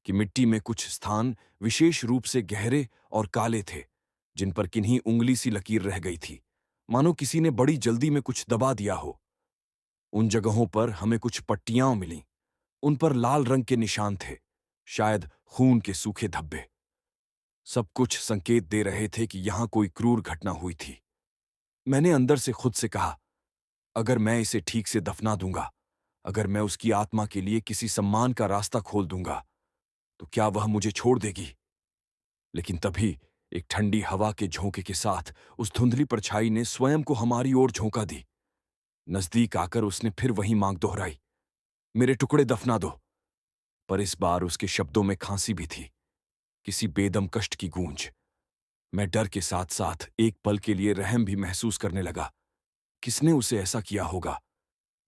कि मिट्टी में कुछ स्थान विशेष रूप से गहरे और काले थे, जिन पर किन्हीं उंगली सी लकीर रह गई थी, मानो किसी ने बड़ी जल्दी में कुछ दबा दिया हो। उन जगहों पर हमें कुछ पट्टियां मिलीं। उन पर लाल रंग के निशान थे, शायद खून के सूखे धब्बे। सब कुछ संकेत दे रहे थे कि यहां कोई क्रूर घटना हुई थी। मैंने अंदर से खुद से कहा, अगर मैं इसे ठीक से दफना दूंगा, अगर मैं उसकी आत्मा के लिए किसी सम्मान का रास्ता खोल दूंगा, तो क्या वह मुझे छोड़ देगी? लेकिन तभी एक ठंडी हवा के झोंके के साथ उस धुंधली परछाई ने स्वयं को हमारी ओर झोंका दी। नजदीक आकर उसने फिर वही मांग दोहराई, मेरे टुकड़े दफना दो। पर इस बार उसके शब्दों में खांसी भी थी, किसी बेदम कष्ट की गूंज। मैं डर के साथ साथ एक पल के लिए रहम भी महसूस करने लगा। किसने उसे ऐसा किया होगा?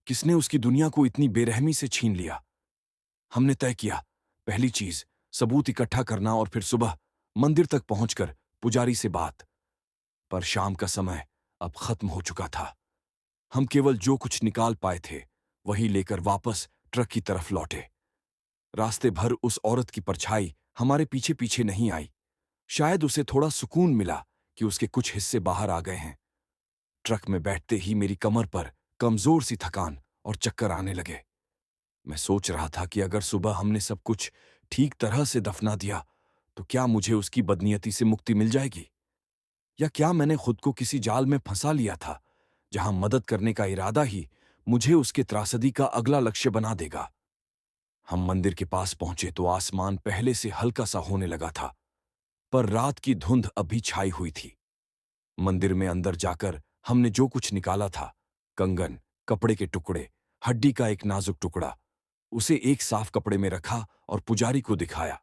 किसने उसकी दुनिया को इतनी बेरहमी से छीन लिया? हमने तय किया, पहली चीज सबूत इकट्ठा करना और फिर सुबह मंदिर तक पहुंचकर पुजारी से बात। पर शाम का समय अब खत्म हो चुका था। हम केवल जो कुछ निकाल पाए थे वही लेकर वापस ट्रक की तरफ लौटे। रास्ते भर उस औरत की परछाई हमारे पीछे पीछे नहीं आई। शायद उसे थोड़ा सुकून मिला कि उसके कुछ हिस्से बाहर आ गए हैं। ट्रक में बैठते ही मेरी कमर पर कमजोर सी थकान और चक्कर आने लगे। मैं सोच रहा था कि अगर सुबह हमने सब कुछ ठीक तरह से दफना दिया तो क्या मुझे उसकी बदनीयती से मुक्ति मिल जाएगी, या क्या मैंने खुद को किसी जाल में फंसा लिया था जहां मदद करने का इरादा ही मुझे उसके त्रासदी का अगला लक्ष्य बना देगा। हम मंदिर के पास पहुंचे तो आसमान पहले से हल्का सा होने लगा था, पर रात की धुंध अभी छाई हुई थी। मंदिर में अंदर जाकर हमने जो कुछ निकाला था, कंगन, कपड़े के टुकड़े, हड्डी का एक नाजुक टुकड़ा, उसे एक साफ कपड़े में रखा और पुजारी को दिखाया।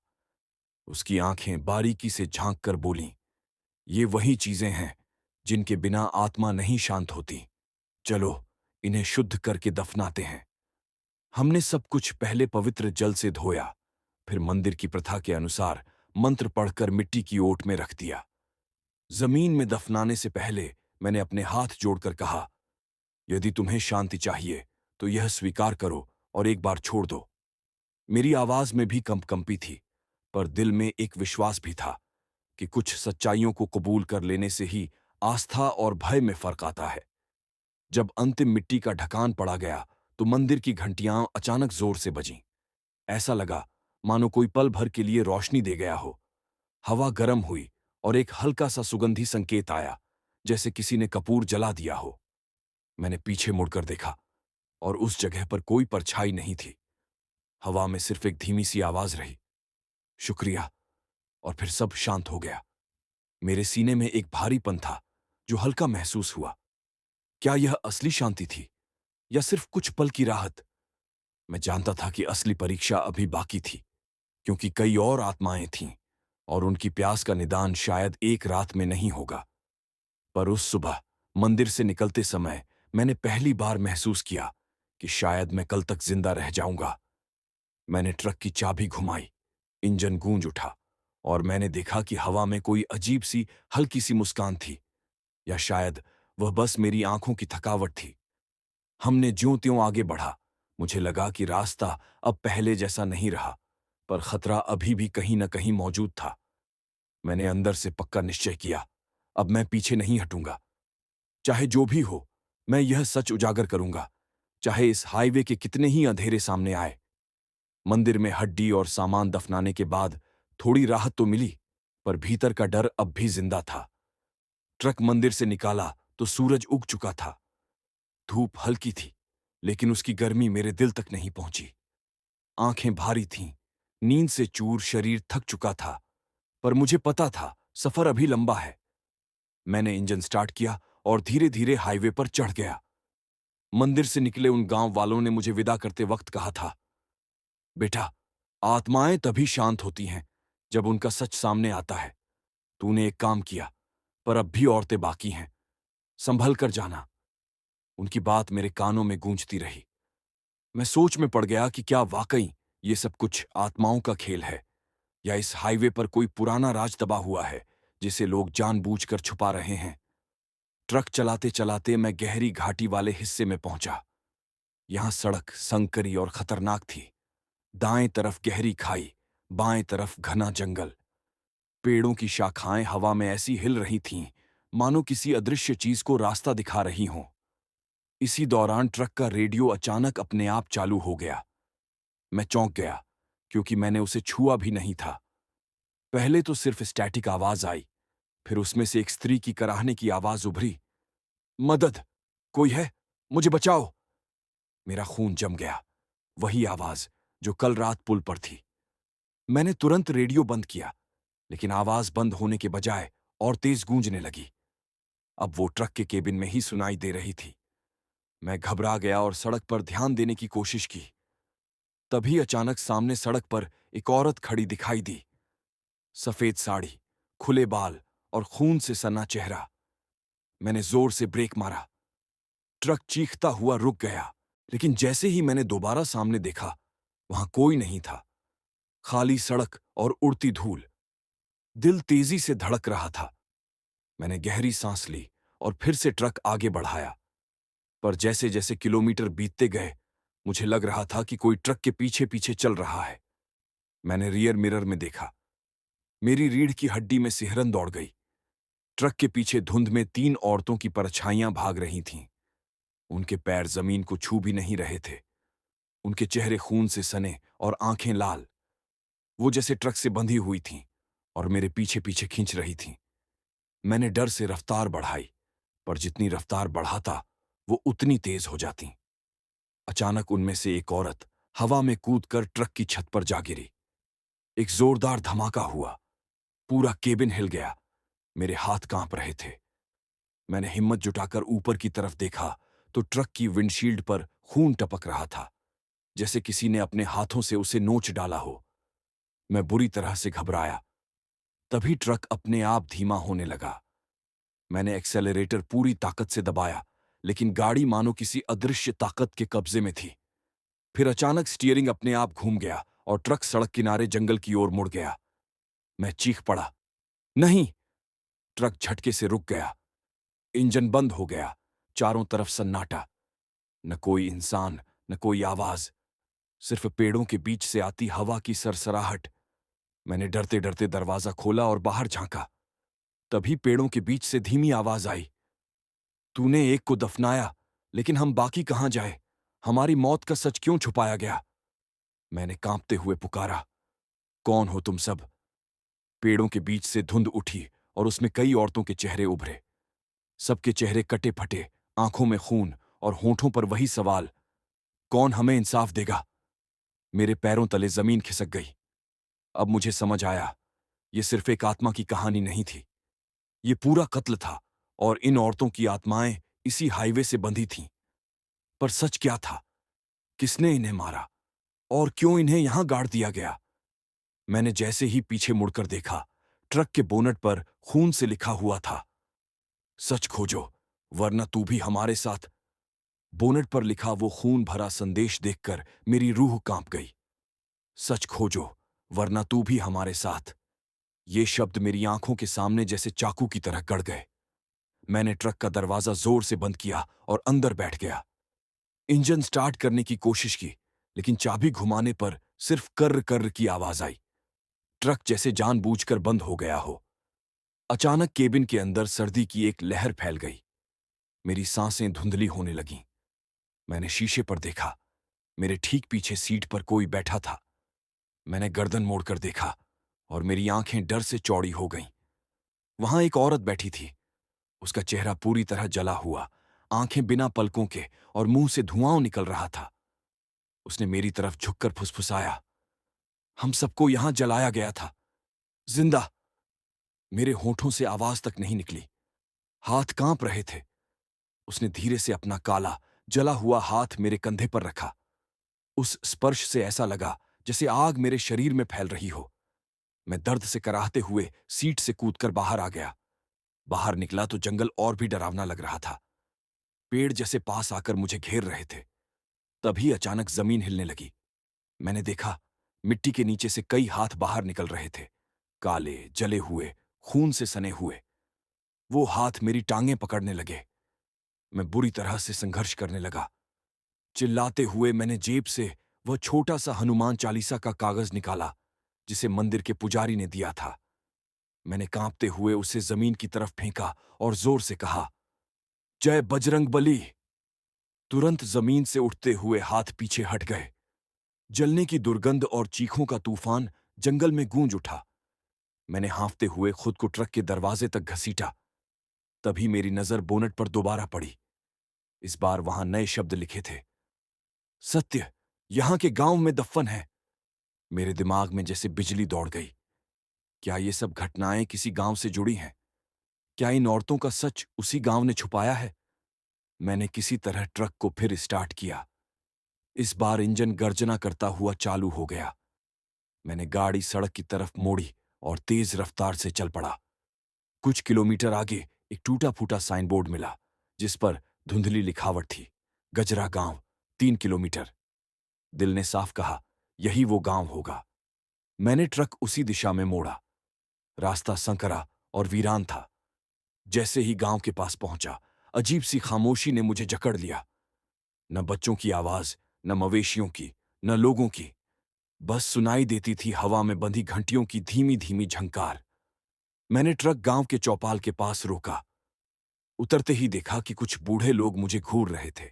उसकी आंखें बारीकी से झांक कर बोलीं, ये वही चीजें हैं जिनके बिना आत्मा नहीं शांत होती। चलो, इन्हें शुद्ध करके दफनाते हैं। हमने सब कुछ पहले पवित्र जल से धोया, फिर मंदिर की प्रथा के अनुसार मंत्र पढ़कर मिट्टी की ओट में रख दिया। जमीन में दफनाने से पहले मैंने अपने हाथ जोड़कर कहा, यदि तुम्हें शांति चाहिए तो यह स्वीकार करो और एक बार छोड़ दो। मेरी आवाज में भी कंपकंपी थी, पर दिल में एक विश्वास भी था कि कुछ सच्चाइयों को कबूल कर लेने से ही आस्था और भय में फर्क आता है। जब अंतिम मिट्टी का ढकान पड़ा गया तो मंदिर की घंटियां अचानक जोर से बजीं। ऐसा लगा मानो कोई पल भर के लिए रोशनी दे गया हो। हवा गर्म हुई और एक हल्का सा सुगंधी संकेत आया, जैसे किसी ने कपूर जला दिया हो। मैंने पीछे मुड़कर देखा और उस जगह पर कोई परछाई नहीं थी। हवा में सिर्फ एक धीमी सी आवाज रही, शुक्रिया। और फिर सब शांत हो गया। मेरे सीने में एक भारीपन था जो हल्का महसूस हुआ। क्या यह असली शांति थी या सिर्फ कुछ पल की राहत? मैं जानता था कि असली परीक्षा अभी बाकी थी, क्योंकि कई और आत्माएं थीं और उनकी प्यास का निदान शायद एक रात में नहीं होगा। पर उस सुबह मंदिर से निकलते समय मैंने पहली बार महसूस किया कि शायद मैं कल तक जिंदा रह जाऊंगा। मैंने ट्रक की चाबी घुमाई, इंजन गूंज उठा और मैंने देखा कि हवा में कोई अजीब सी हल्की सी मुस्कान थी, या शायद वह बस मेरी आंखों की थकावट थी। हमने ज्यों-त्यों आगे बढ़ा, मुझे लगा कि रास्ता अब पहले जैसा नहीं रहा, पर खतरा अभी भी कहीं न कहीं मौजूद था। मैंने अंदर से पक्का निश्चय किया, अब मैं पीछे नहीं हटूंगा। चाहे जो भी हो, मैं यह सच उजागर करूंगा, चाहे इस हाईवे के कितने ही अंधेरे सामने आए। मंदिर में हड्डी और सामान दफनाने के बाद थोड़ी राहत तो मिली, पर भीतर का डर अब भी जिंदा था। ट्रक मंदिर से निकाला तो सूरज उग चुका था। धूप हल्की थी, लेकिन उसकी गर्मी मेरे दिल तक नहीं पहुंची। आंखें भारी थीं, नींद से चूर शरीर थक चुका था, पर मुझे पता था सफर अभी लंबा है। मैंने इंजन स्टार्ट किया और धीरे धीरे हाईवे पर चढ़ गया। मंदिर से निकले उन गांव वालों ने मुझे विदा करते वक्त कहा था, बेटा, आत्माएं तभी शांत होती हैं जब उनका सच सामने आता है। तूने एक काम किया, पर अब भी औरतें बाकी हैं, संभल कर जाना। उनकी बात मेरे कानों में गूंजती रही। मैं सोच में पड़ गया कि क्या वाकई ये सब कुछ आत्माओं का खेल है, या इस हाईवे पर कोई पुराना राज दबा हुआ है जिसे लोग जानबूझकर छुपा रहे हैं। ट्रक चलाते चलाते मैं गहरी घाटी वाले हिस्से में पहुंचा। यहां सड़क संकरी और खतरनाक थी। दाएं तरफ गहरी खाई, बाएं तरफ घना जंगल। पेड़ों की शाखाएं हवा में ऐसी हिल रही थीं मानो किसी अदृश्य चीज को रास्ता दिखा रही हों। इसी दौरान ट्रक का रेडियो अचानक अपने आप चालू हो गया। मैं चौंक गया, क्योंकि मैंने उसे छुआ भी नहीं था। पहले तो सिर्फ स्टैटिक आवाज आई, फिर उसमें से एक स्त्री की कराहने की आवाज उभरी, मदद! कोई है? मुझे बचाओ! मेरा खून जम गया। वही आवाज जो कल रात पुल पर थी। मैंने तुरंत रेडियो बंद किया, लेकिन आवाज बंद होने के बजाय और तेज गूंजने लगी। अब वो ट्रक के केबिन में ही सुनाई दे रही थी। मैं घबरा गया और सड़क पर ध्यान देने की कोशिश की। तभी अचानक सामने सड़क पर एक औरत खड़ी दिखाई दी। सफेद साड़ी, खुले बाल और खून से सना चेहरा। मैंने जोर से ब्रेक मारा। ट्रक चीखता हुआ रुक गया। लेकिन जैसे ही मैंने दोबारा सामने देखा, वहां कोई नहीं था। खाली सड़क और उड़ती धूल। दिल तेजी से धड़क रहा था। मैंने गहरी सांस ली और फिर से ट्रक आगे बढ़ाया। पर जैसे जैसे किलोमीटर बीतते गए, मुझे लग रहा था कि कोई ट्रक के पीछे पीछे चल रहा है। मैंने रियर मिरर में देखा। मेरी रीढ़ की हड्डी में सिहरन दौड़ गई। ट्रक के पीछे धुंध में 3 औरतों की परछाइयां भाग रही थीं। उनके पैर जमीन को छू भी नहीं रहे थे। उनके चेहरे खून से सने और आंखें लाल। वो जैसे ट्रक से बंधी हुई थीं और मेरे पीछे पीछे खींच रही थीं। मैंने डर से रफ्तार बढ़ाई, पर जितनी रफ्तार बढ़ाता, वो उतनी तेज हो जाती। अचानक उनमें से एक औरत हवा में कूदकर ट्रक की छत पर जा गिरी। एक जोरदार धमाका हुआ। पूरा केबिन हिल गया। मेरे हाथ कांप रहे थे। मैंने हिम्मत जुटाकर ऊपर की तरफ देखा तो ट्रक की विंडशील्ड पर खून टपक रहा था, जैसे किसी ने अपने हाथों से उसे नोच डाला हो। मैं बुरी तरह से घबराया। तभी ट्रक अपने आप धीमा होने लगा। मैंने एक्सेलरेटर पूरी ताकत से दबाया, लेकिन गाड़ी मानो किसी अदृश्य ताकत के कब्जे में थी। फिर अचानक स्टीयरिंग अपने आप घूम गया और ट्रक सड़क किनारे जंगल की ओर मुड़ गया। मैं चीख पड़ा, नहीं! ट्रक झटके से रुक गया। इंजन बंद हो गया। चारों तरफ सन्नाटा। न कोई इंसान, न कोई आवाज, सिर्फ पेड़ों के बीच से आती हवा की सरसराहट। मैंने डरते डरते दरवाजा खोला और बाहर झांका। तभी पेड़ों के बीच से धीमी आवाज आई, तूने एक को दफनाया, लेकिन हम बाकी कहां जाए? हमारी मौत का सच क्यों छुपाया गया? मैंने कांपते हुए पुकारा, कौन हो तुम सब? पेड़ों के बीच से धुंध उठी और उसमें कई औरतों के चेहरे उभरे। सबके चेहरे कटे फटे, आंखों में खून और होठों पर वही सवाल, कौन हमें इंसाफ देगा? मेरे पैरों तले जमीन खिसक गई। अब मुझे समझ आया, ये सिर्फ एक आत्मा की कहानी नहीं थी। ये पूरा कत्ल था और इन औरतों की आत्माएं इसी हाईवे से बंधी थीं। पर सच क्या था? किसने इन्हें मारा और क्यों इन्हें यहां गाड़ दिया गया? मैंने जैसे ही पीछे मुड़कर देखा, ट्रक के बोनट पर खून से लिखा हुआ था, सच खोजो, वरना तू भी हमारे साथ। बोनट पर लिखा वो खून भरा संदेश देखकर मेरी रूह कांप गई। सच खोजो, वरना तू भी हमारे साथ। ये शब्द मेरी आंखों के सामने जैसे चाकू की तरह गड़ गए। मैंने ट्रक का दरवाजा जोर से बंद किया और अंदर बैठ गया। इंजन स्टार्ट करने की कोशिश की, लेकिन चाबी घुमाने पर सिर्फ कर्र कर्र की आवाज आई। ट्रक जैसे जानबूझकर बंद हो गया हो। अचानक केबिन के अंदर सर्दी की एक लहर फैल गई। मेरी सांसें धुंधली होने लगीं। मैंने शीशे पर देखा। मेरे ठीक पीछे सीट पर कोई बैठा था। मैंने गर्दन मोड़कर देखा और मेरी आंखें डर से चौड़ी हो गईं। वहां एक औरत बैठी थी। उसका चेहरा पूरी तरह जला हुआ, आंखें बिना पलकों के और मुंह से धुआं निकल रहा था। उसने मेरी तरफ झुककर फुसफुसाया, हम सबको यहां जलाया गया था, जिंदा। मेरे होठों से आवाज तक नहीं निकली। हाथ कांप रहे थे। उसने धीरे से अपना काला, जला हुआ हाथ मेरे कंधे पर रखा। उस स्पर्श से ऐसा लगा जैसे आग मेरे शरीर में फैल रही हो। मैं दर्द से कराहते हुए सीट से कूदकर बाहर आ गया। बाहर निकला तो जंगल और भी डरावना लग रहा था। पेड़ जैसे पास आकर मुझे घेर रहे थे। तभी अचानक जमीन हिलने लगी। मैंने देखा, मिट्टी के नीचे से कई हाथ बाहर निकल रहे थे, काले, जले हुए, खून से सने हुए। वो हाथ मेरी टांगें पकड़ने लगे। मैं बुरी तरह से संघर्ष करने लगा। चिल्लाते हुए मैंने जेब से वह छोटा सा हनुमान चालीसा का कागज निकाला, जिसे मंदिर के पुजारी ने दिया था। मैंने कांपते हुए उसे जमीन की तरफ फेंका और जोर से कहा, जय बजरंग बली। तुरंत जमीन से उठते हुए हाथ पीछे हट गए। जलने की दुर्गंध और चीखों का तूफान जंगल में गूंज उठा। मैंने हांफते हुए खुद को ट्रक के दरवाजे तक घसीटा। तभी मेरी नजर बोनट पर दोबारा पड़ी। इस बार वहां नए शब्द लिखे थे, सत्य यहां के गांव में दफन है। मेरे दिमाग में जैसे बिजली दौड़ गई। क्या ये सब घटनाएं किसी गांव से जुड़ी हैं? क्या इन औरतों का सच उसी गांव ने छुपाया है? मैंने किसी तरह ट्रक को फिर स्टार्ट किया। इस बार इंजन गर्जना करता हुआ चालू हो गया। मैंने गाड़ी सड़क की तरफ मोड़ी और तेज रफ्तार से चल पड़ा। कुछ किलोमीटर आगे एक टूटा फूटा साइन बोर्ड मिला, जिस पर धुंधली लिखावट थी, गजरा गांव, 3 किलोमीटर। दिल ने साफ कहा, यही वो गांव होगा। मैंने ट्रक उसी दिशा में मोड़ा। रास्ता संकरा और वीरान था। जैसे ही गांव के पास पहुंचा, अजीब सी खामोशी ने मुझे जकड़ लिया। न बच्चों की आवाज, न मवेशियों की, न लोगों की। बस सुनाई देती थी हवा में बंधी घंटियों की धीमी धीमी झंकार। मैंने ट्रक गांव के चौपाल के पास रोका। उतरते ही देखा कि कुछ बूढ़े लोग मुझे घूर रहे थे।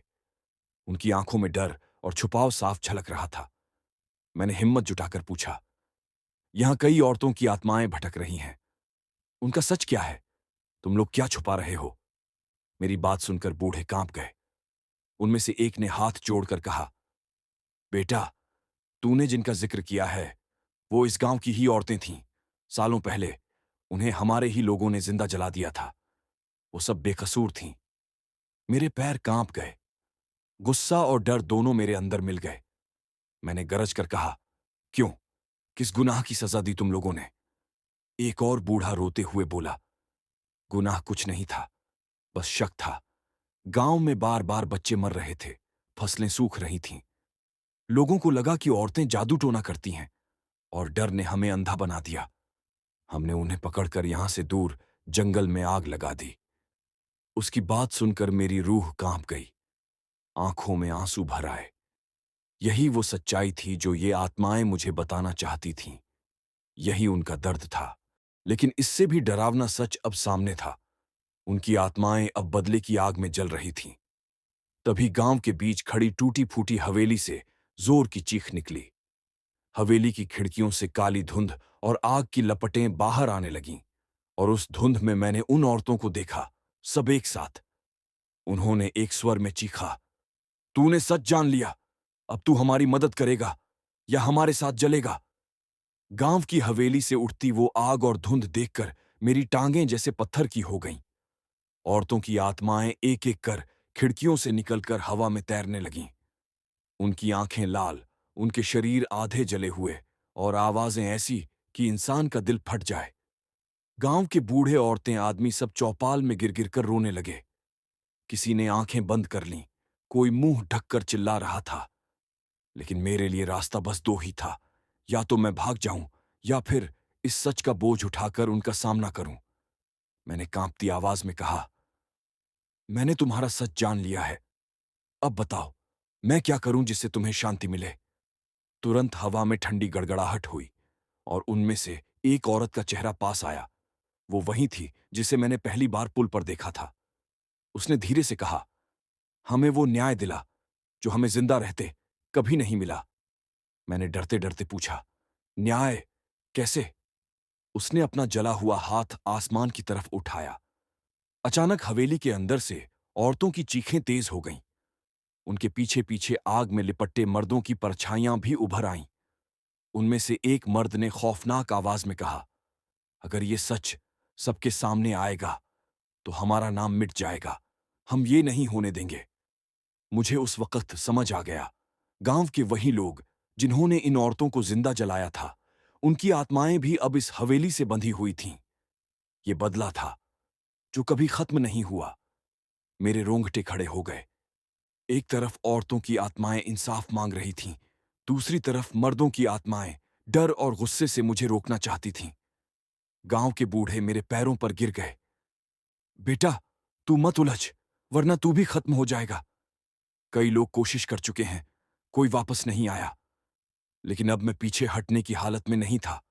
उनकी आंखों में डर और छुपाव साफ झलक रहा था। मैंने हिम्मत जुटाकर पूछा, यहां कई औरतों की आत्माएं भटक रही हैं। उनका सच क्या है? तुम लोग क्या छुपा रहे हो? मेरी बात सुनकर बूढ़े कांप गए। उनमें से एक ने हाथ जोड़कर कहा, बेटा, तूने जिनका जिक्र किया है वो इस गांव की ही औरतें थीं। सालों पहले उन्हें हमारे ही लोगों ने जिंदा जला दिया था। वो सब बेकसूर थीं। मेरे पैर कांप गए। गुस्सा और डर दोनों मेरे अंदर मिल गए। मैंने गरज कर कहा, क्यों? किस गुनाह की सजा दी तुम लोगों ने? एक और बूढ़ा रोते हुए बोला, गुनाह कुछ नहीं था, बस शक था। गांव में बार बार बच्चे मर रहे थे, फसलें सूख रही थीं। लोगों को लगा कि औरतें जादू टोना करती हैं, और डर ने हमें अंधा बना दिया। हमने उन्हें पकड़कर यहां से दूर जंगल में आग लगा दी। उसकी बात सुनकर मेरी रूह कांप गई। आंखों में आंसू भर आए। यही वो सच्चाई थी जो ये आत्माएं मुझे बताना चाहती थीं। यही उनका दर्द था। लेकिन इससे भी डरावना सच अब सामने था। उनकी आत्माएं अब बदले की आग में जल रही थीं। तभी गांव के बीच खड़ी टूटी फूटी हवेली से जोर की चीख निकली। हवेली की खिड़कियों से काली धुंध और आग की लपटें बाहर आने लगीं, और उस धुंध में मैंने उन औरतों को देखा, सब एक साथ। उन्होंने एक स्वर में चीखा, तूने सच जान लिया। अब तू हमारी मदद करेगा या हमारे साथ जलेगा? गांव की हवेली से उठती वो आग और धुंध देखकर मेरी टांगें जैसे पत्थर की हो गईं। औरतों की आत्माएं एक एक कर खिड़कियों से निकलकर हवा में तैरने लगीं। उनकी आंखें लाल, उनके शरीर आधे जले हुए, और आवाजें ऐसी कि इंसान का दिल फट जाए। गांव के बूढ़े औरतें आदमी सब चौपाल में गिर गिर कर रोने लगे। किसी ने आंखें बंद कर लीं, कोई मुंह ढककर चिल्ला रहा था। लेकिन मेरे लिए रास्ता बस दो ही था, या तो मैं भाग जाऊं या फिर इस सच का बोझ उठाकर उनका सामना करूं। मैंने कांपती आवाज में कहा, मैंने तुम्हारा सच जान लिया है। अब बताओ, मैं क्या करूं जिससे तुम्हें शांति मिले? तुरंत हवा में ठंडी गड़गड़ाहट हुई, और उनमें से एक औरत का चेहरा पास आया। वो वही थी जिसे मैंने पहली बार पुल पर देखा था। उसने धीरे से कहा, हमें वो न्याय दिला जो हमें जिंदा रहते कभी नहीं मिला। मैंने डरते डरते पूछा, न्याय कैसे? उसने अपना जला हुआ हाथ आसमान की तरफ उठाया। अचानक हवेली के अंदर से औरतों की चीखें तेज हो गईं। उनके पीछे पीछे आग में लिपटे मर्दों की परछाइयां भी उभर आईं। उनमें से एक मर्द ने खौफनाक आवाज में कहा, अगर ये सच सबके सामने आएगा तो हमारा नाम मिट जाएगा। हम ये नहीं होने देंगे। मुझे उस वक्त समझ आ गया, गांव के वही लोग जिन्होंने इन औरतों को जिंदा जलाया था, उनकी आत्माएं भी अब इस हवेली से बंधी हुई थीं। ये बदला था जो कभी खत्म नहीं हुआ। मेरे रोंगटे खड़े हो गए। एक तरफ औरतों की आत्माएं इंसाफ मांग रही थीं, दूसरी तरफ मर्दों की आत्माएं डर और गुस्से से मुझे रोकना चाहती थीं। गांव के बूढ़े मेरे पैरों पर गिर गए। बेटा, तू मत उलझ, वरना तू भी खत्म हो जाएगा। कई लोग कोशिश कर चुके हैं, कोई वापस नहीं आया। लेकिन अब मैं पीछे हटने की हालत में नहीं था।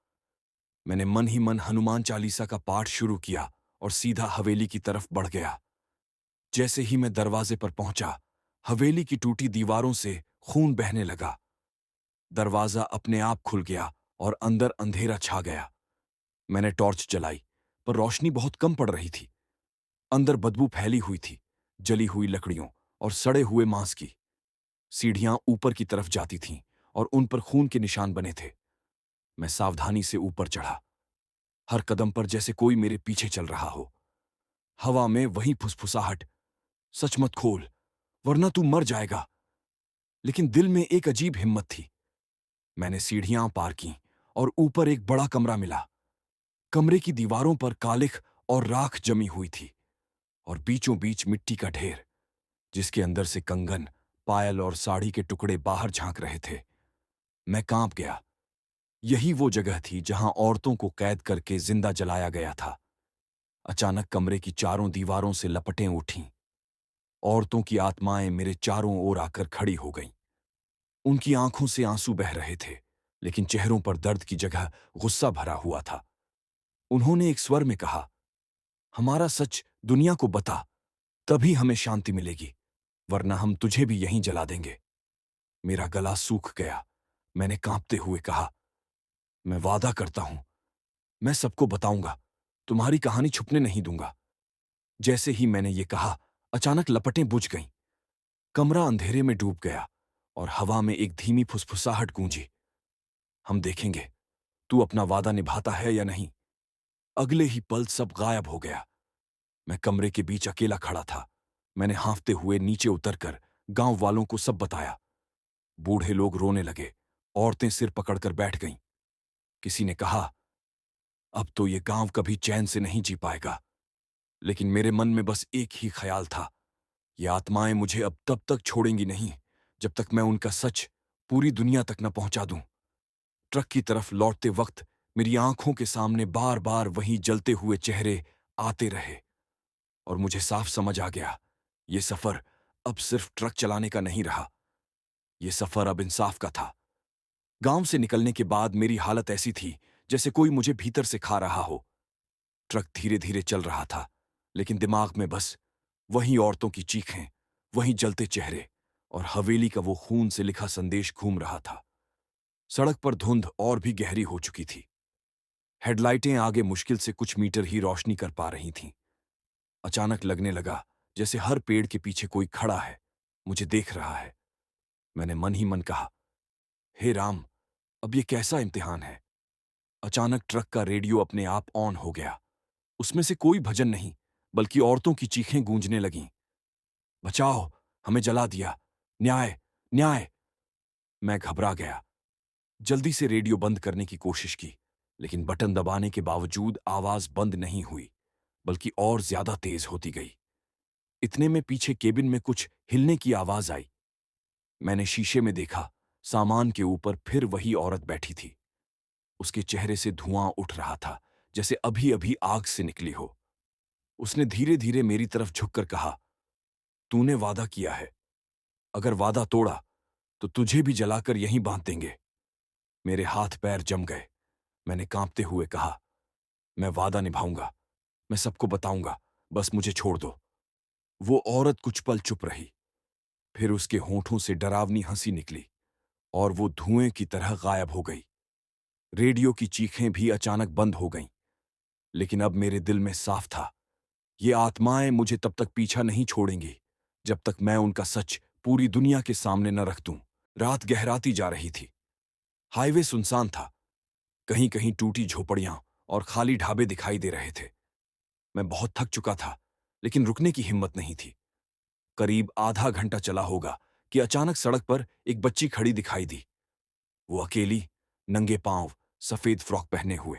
मैंने मन ही मन हनुमान चालीसा का पाठ शुरू किया और सीधा हवेली की तरफ बढ़ गया। जैसे ही मैं दरवाजे पर पहुंचा, हवेली की टूटी दीवारों से खून बहने लगा। दरवाजा अपने आप खुल गया और अंदर अंधेरा छा गया। मैंने टॉर्च जलाई, पर रोशनी बहुत कम पड़ रही थी। अंदर बदबू फैली हुई थी, जली हुई लकड़ियों और सड़े हुए मांस की। सीढ़ियां ऊपर की तरफ जाती थीं और उन पर खून के निशान बने थे। मैं सावधानी से ऊपर चढ़ा, हर कदम पर जैसे कोई मेरे पीछे चल रहा हो। हवा में वही फुसफुसाहट, सच मत खोल वरना तू मर जाएगा। लेकिन दिल में एक अजीब हिम्मत थी। मैंने सीढ़ियां पार की और ऊपर एक बड़ा कमरा मिला। कमरे की दीवारों पर कालिख और राख जमी हुई थी, और बीचों बीच मिट्टी का ढेर, जिसके अंदर से कंगन, पायल और साड़ी के टुकड़े बाहर झांक रहे थे। मैं कांप गया। यही वो जगह थी जहां औरतों को कैद करके जिंदा जलाया गया था। अचानक कमरे की चारों दीवारों से लपटें उठीं। औरतों की आत्माएं मेरे चारों ओर आकर खड़ी हो गईं। उनकी आंखों से आंसू बह रहे थे, लेकिन चेहरों पर दर्द की जगह गुस्सा भरा हुआ था। उन्होंने एक स्वर में कहा, हमारा सच दुनिया को बता, तभी हमें शांति मिलेगी, वरना हम तुझे भी यहीं जला देंगे। मेरा गला सूख गया। मैंने कांपते हुए कहा, मैं वादा करता हूं, मैं सबको बताऊंगा, तुम्हारी कहानी छुपने नहीं दूंगा। जैसे ही मैंने ये कहा, अचानक लपटें बुझ गईं। कमरा अंधेरे में डूब गया और हवा में एक धीमी फुसफुसाहट गूंजी। हम देखेंगे, तू अपना वादा निभाता है या नहीं। अगले ही पल सब गायब हो गया। मैं कमरे के बीच अकेला खड़ा था। मैंने हांफते हुए नीचे उतरकर गांव वालों को सब बताया। बूढ़े लोग रोने लगे, औरतें सिर पकड़कर बैठ गईं। किसी ने कहा, अब तो ये गांव कभी चैन से नहीं जी पाएगा। लेकिन मेरे मन में बस एक ही ख्याल था, ये आत्माएं मुझे अब तब तक छोड़ेंगी नहीं जब तक मैं उनका सच पूरी दुनिया तक न पहुंचा दूं। ट्रक की तरफ लौटते वक्त मेरी आंखों के सामने बार बार वही जलते हुए चेहरे आते रहे और मुझे साफ समझ आ गया, ये सफर अब सिर्फ ट्रक चलाने का नहीं रहा, ये सफर अब इंसाफ का था। गांव से निकलने के बाद मेरी हालत ऐसी थी जैसे कोई मुझे भीतर से खा रहा हो। ट्रक धीरे धीरे चल रहा था, लेकिन दिमाग में बस वही औरतों की चीखें, वही जलते चेहरे और हवेली का वो खून से लिखा संदेश घूम रहा था। सड़क पर धुंध और भी गहरी हो चुकी थी। हेडलाइटें आगे मुश्किल से कुछ मीटर ही रोशनी कर पा रही थीं। अचानक लगने लगा जैसे हर पेड़ के पीछे कोई खड़ा है, मुझे देख रहा है। मैंने मन ही मन कहा, हे राम, अब ये कैसा इम्तिहान है। अचानक ट्रक का रेडियो अपने आप ऑन हो गया। उसमें से कोई भजन नहीं, बल्कि औरतों की चीखें गूंजने लगीं। बचाओ, हमें जला दिया, न्याय, न्याय। मैं घबरा गया। जल्दी से रेडियो बंद करने की कोशिश की, लेकिन बटन दबाने के बावजूद आवाज बंद नहीं हुई, बल्कि और ज्यादा तेज होती गई। इतने में पीछे केबिन में कुछ हिलने की आवाज आई। मैंने शीशे में देखा, सामान के ऊपर फिर वही औरत बैठी थी। उसके चेहरे से धुआं उठ रहा था, जैसे अभी अभी आग से निकली हो। उसने धीरे धीरे मेरी तरफ झुककर कहा, तूने वादा किया है, अगर वादा तोड़ा तो तुझे भी जलाकर यहीं बांध देंगे। मेरे हाथ पैर जम गए। मैंने कांपते हुए कहा, मैं वादा निभाऊंगा, मैं सबको बताऊंगा, बस मुझे छोड़ दो। वो औरत कुछ पल चुप रही, फिर उसके होठों से डरावनी हंसी निकली और वो धुएं की तरह गायब हो गई। रेडियो की चीखें भी अचानक बंद हो गईं, लेकिन अब मेरे दिल में साफ था, ये आत्माएं मुझे तब तक पीछा नहीं छोड़ेंगी जब तक मैं उनका सच पूरी दुनिया के सामने न रख दूं। रात गहराती जा रही थी। हाईवे सुनसान था। कहीं कहीं टूटी झोपड़ियां और खाली ढाबे दिखाई दे रहे थे। मैं बहुत थक चुका था, लेकिन रुकने की हिम्मत नहीं थी। करीब आधा घंटा चला होगा कि अचानक सड़क पर एक बच्ची खड़ी दिखाई दी। वो अकेली, नंगे पांव, सफेद फ्रॉक पहने हुए।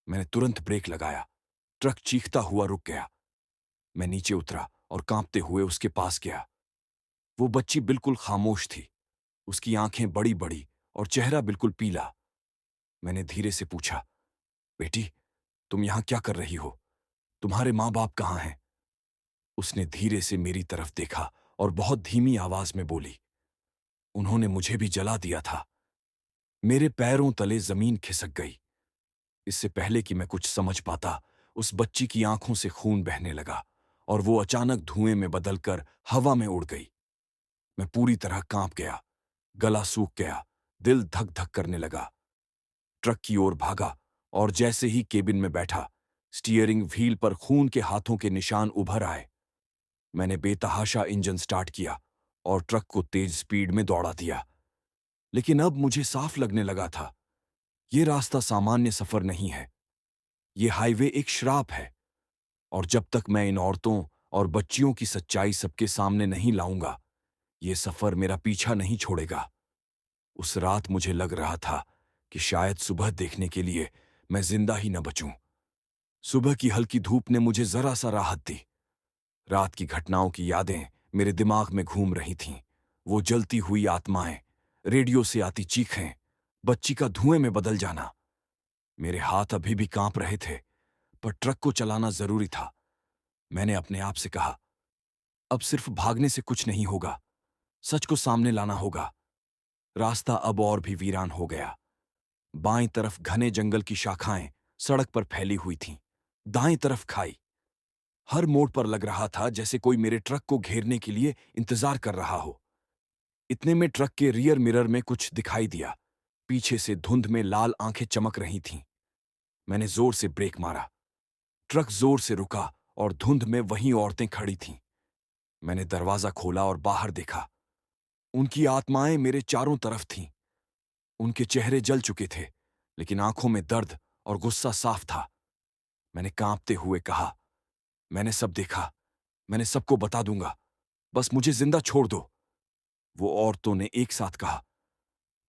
मैंने तुरंत ब्रेक लगाया। ट्रक चीखता हुआ रुक गया। मैं नीचे उतरा और कांपते हुए उसके पास गया। वो बच्ची बिल्कुल खामोश थी। उसकी आंखें बड़ी बड़ी और चेहरा बिल्कुल पीला। मैंने धीरे से पूछा, बेटी, तुम यहां क्या कर रही हो? तुम्हारे माँ बाप कहाँ हैं? उसने धीरे से मेरी तरफ देखा और बहुत धीमी आवाज में बोली, उन्होंने मुझे भी जला दिया था। मेरे पैरों तले जमीन खिसक गई। इससे पहले कि मैं कुछ समझ पाता, उस बच्ची की आंखों से खून बहने लगा और वो अचानक धुएं में बदलकर हवा में उड़ गई। मैं पूरी तरह कांप गया, गला सूख गया, दिल धक धक करने लगा। ट्रक की ओर भागा और जैसे ही केबिन में बैठा, स्टीयरिंग व्हील पर खून के हाथों के निशान उभर आए। मैंने बेतहाशा इंजन स्टार्ट किया और ट्रक को तेज स्पीड में दौड़ा दिया। लेकिन अब मुझे साफ लगने लगा था, ये रास्ता सामान्य सफर नहीं है। ये हाईवे एक श्राप है और जब तक मैं इन औरतों और बच्चियों की सच्चाई सबके सामने नहीं लाऊंगा, ये सफर मेरा पीछा नहीं छोड़ेगा। उस रात मुझे लग रहा था कि शायद सुबह देखने के लिए मैं जिंदा ही न बचूं। सुबह की हल्की धूप ने मुझे जरा सा राहत दी। रात की घटनाओं की यादें मेरे दिमाग में घूम रही थीं वो जलती हुई आत्माएं, रेडियो से आती चीखें, बच्ची का धुएं में बदल जाना। मेरे हाथ अभी भी कांप रहे थे, पर ट्रक को चलाना जरूरी था। मैंने अपने आप से कहा, अब सिर्फ भागने से कुछ नहीं होगा, सच को सामने लाना होगा। रास्ता अब और भी वीरान हो गया। बाईं तरफ घने जंगल की शाखाएं सड़क पर फैली हुई थीं। दाईं तरफ खाई। हर मोड़ पर लग रहा था जैसे कोई मेरे ट्रक को घेरने के लिए इंतजार कर रहा हो। इतने में ट्रक के रियर मिरर में कुछ दिखाई दिया। पीछे से धुंध में लाल आंखें चमक रही थीं। मैंने जोर से ब्रेक मारा। ट्रक जोर से रुका और धुंध में वहीं औरतें खड़ी थीं। मैंने दरवाजा खोला और बाहर देखा। उनकी आत्माएं मेरे चारों तरफ थीं। उनके चेहरे जल चुके थे, लेकिन आंखों में दर्द और गुस्सा साफ था। मैंने कांपते हुए कहा, मैंने सब देखा, मैंने सबको बता दूंगा, बस मुझे जिंदा छोड़ दो। वो औरतों ने एक साथ कहा,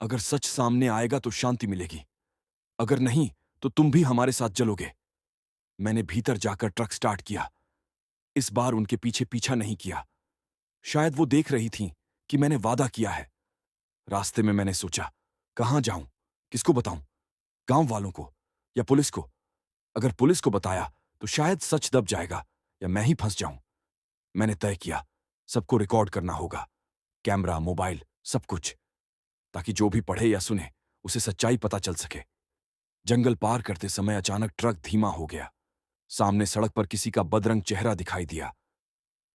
अगर सच सामने आएगा तो शांति मिलेगी, अगर नहीं तो तुम भी हमारे साथ जलोगे। मैंने भीतर जाकर ट्रक स्टार्ट किया। इस बार उनके पीछे पीछा नहीं किया। शायद वो देख रही थीं कि मैंने वादा किया है। रास्ते में मैंने सोचा, कहां जाऊं, किसको बताऊं, गांव वालों को या पुलिस को? अगर पुलिस को बताया तो शायद सच दब जाएगा या मैं ही फंस जाऊं। मैंने तय किया, सबको रिकॉर्ड करना होगा, कैमरा, मोबाइल, सब कुछ, ताकि जो भी पढ़े या सुने उसे सच्चाई पता चल सके। जंगल पार करते समय अचानक ट्रक धीमा हो गया। सामने सड़क पर किसी का बदरंग चेहरा दिखाई दिया।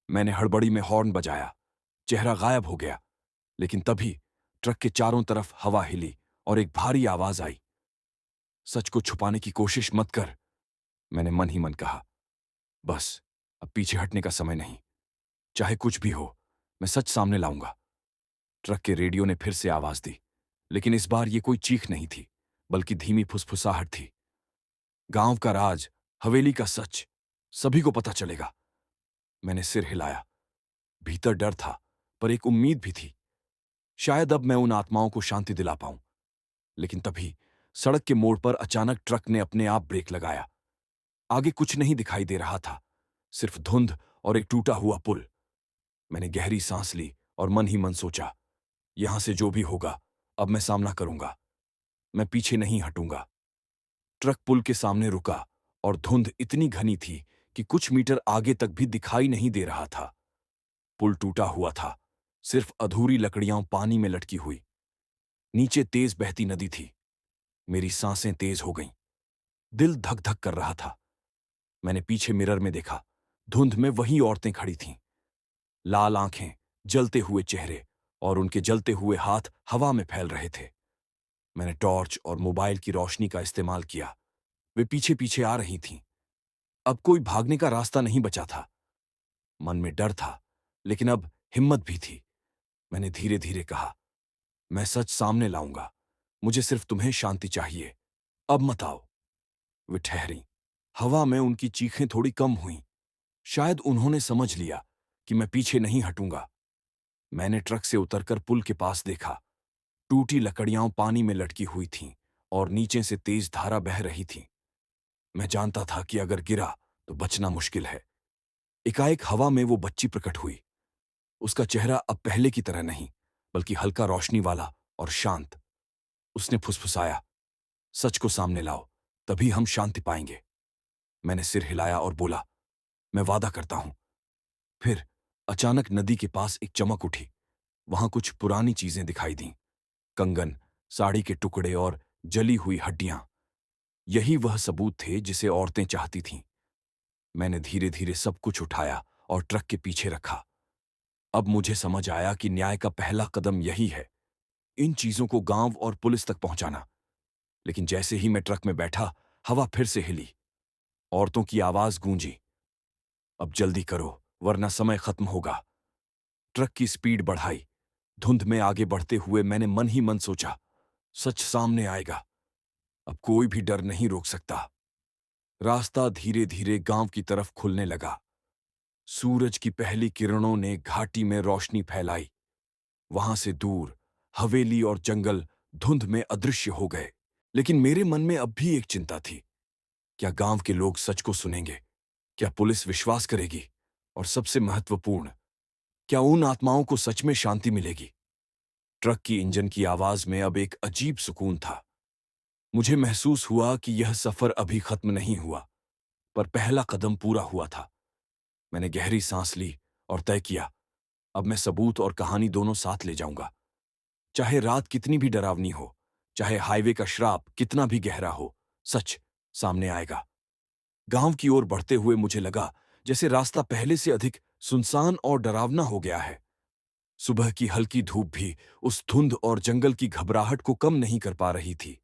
मैंने हड़बड़ी में हॉर्न बजाया। चेहरा गायब हो गया, लेकिन तभी ट्रक के चारों तरफ हवा हिली और एक भारी आवाज आई, सच को छुपाने की कोशिश मत कर। मैंने मन ही मन कहा, बस अब पीछे हटने का समय नहीं, चाहे कुछ भी हो मैं सच सामने लाऊंगा। ट्रक के रेडियो ने फिर से आवाज दी, लेकिन इस बार ये कोई चीख नहीं थी, बल्कि धीमी फुसफुसाहट थी। गांव का राज, हवेली का सच, सभी को पता चलेगा। मैंने सिर हिलाया। भीतर डर था, पर एक उम्मीद भी थी। शायद अब मैं उन आत्माओं को शांति दिला पाऊं। लेकिन तभी सड़क के मोड़ पर अचानक ट्रक ने अपने आप ब्रेक लगाया। आगे कुछ नहीं दिखाई दे रहा था, सिर्फ धुंध और एक टूटा हुआ पुल। मैंने गहरी सांस ली और मन ही मन सोचा, यहां से जो भी होगा अब मैं सामना करूंगा, मैं पीछे नहीं हटूंगा। ट्रक पुल के सामने रुका और धुंध इतनी घनी थी कि कुछ मीटर आगे तक भी दिखाई नहीं दे रहा था। पुल टूटा हुआ था, सिर्फ अधूरी लकड़ियां पानी में लटकी हुई। नीचे तेज बहती नदी थी। मेरी सांसें तेज हो गईं। दिल धक धक कर रहा था। मैंने पीछे मिरर में देखा। धुंध में वही औरतें खड़ी थीं। लाल आंखें, जलते हुए चेहरे और उनके जलते हुए हाथ हवा में फैल रहे थे। मैंने टॉर्च और मोबाइल की रोशनी का इस्तेमाल किया। वे पीछे पीछे आ रही थीं। अब कोई भागने का रास्ता नहीं बचा था। मन में डर था, लेकिन अब हिम्मत भी थी। मैंने धीरे धीरे कहा, मैं सच सामने लाऊंगा, मुझे सिर्फ तुम्हें शांति चाहिए, अब मत आओ। वे ठहरी। हवा में उनकी चीखें थोड़ी कम हुईं। शायद उन्होंने समझ लिया कि मैं पीछे नहीं हटूंगा। मैंने ट्रक से उतरकर पुल के पास देखा। टूटी लकड़ियां पानी में लटकी हुई थीं और नीचे से तेज धारा बह रही थी। मैं जानता था कि अगर गिरा तो बचना मुश्किल है। एकाएक हवा में वो बच्ची प्रकट हुई। उसका चेहरा अब पहले की तरह नहीं, बल्कि हल्का रोशनी वाला और शांत। उसने फुसफुसाया, सच को सामने लाओ, तभी हम शांति पाएंगे। मैंने सिर हिलाया और बोला, मैं वादा करता हूं। फिर अचानक नदी के पास एक चमक उठी। वहां कुछ पुरानी चीजें दिखाई दीं, कंगन, साड़ी के टुकड़े और जली हुई हड्डियां। यही वह सबूत थे जिसे औरतें चाहती थीं। मैंने धीरे धीरे सब कुछ उठाया और ट्रक के पीछे रखा। अब मुझे समझ आया कि न्याय का पहला कदम यही है, इन चीजों को गांव और पुलिस तक पहुंचाना। लेकिन जैसे ही मैं ट्रक में बैठा, हवा फिर से हिली। औरतों की आवाज गूंजी, अब जल्दी करो वरना समय खत्म होगा। ट्रक की स्पीड बढ़ाई। धुंध में आगे बढ़ते हुए मैंने मन ही मन सोचा, सच सामने आएगा, अब कोई भी डर नहीं रोक सकता। रास्ता धीरे धीरे गांव की तरफ खुलने लगा। सूरज की पहली किरणों ने घाटी में रोशनी फैलाई। वहां से दूर हवेली और जंगल धुंध में अदृश्य हो गए। लेकिन मेरे मन में अब भी एक चिंता थी, क्या गांव के लोग सच को सुनेंगे? क्या पुलिस विश्वास करेगी? और सबसे महत्वपूर्ण, क्या उन आत्माओं को सच में शांति मिलेगी? ट्रक की इंजन की आवाज में अब एक अजीब सुकून था। मुझे महसूस हुआ कि यह सफर अभी खत्म नहीं हुआ, पर पहला कदम पूरा हुआ था। मैंने गहरी सांस ली और तय किया, अब मैं सबूत और कहानी दोनों साथ ले जाऊंगा। चाहे रात कितनी भी डरावनी हो, चाहे हाईवे का श्राप कितना भी गहरा हो, सच सामने आएगा। गांव की ओर बढ़ते हुए मुझे लगा जैसे रास्ता पहले से अधिक सुनसान और डरावना हो गया है। सुबह की हल्की धूप भी उस धुंध और जंगल की घबराहट को कम नहीं कर पा रही थी।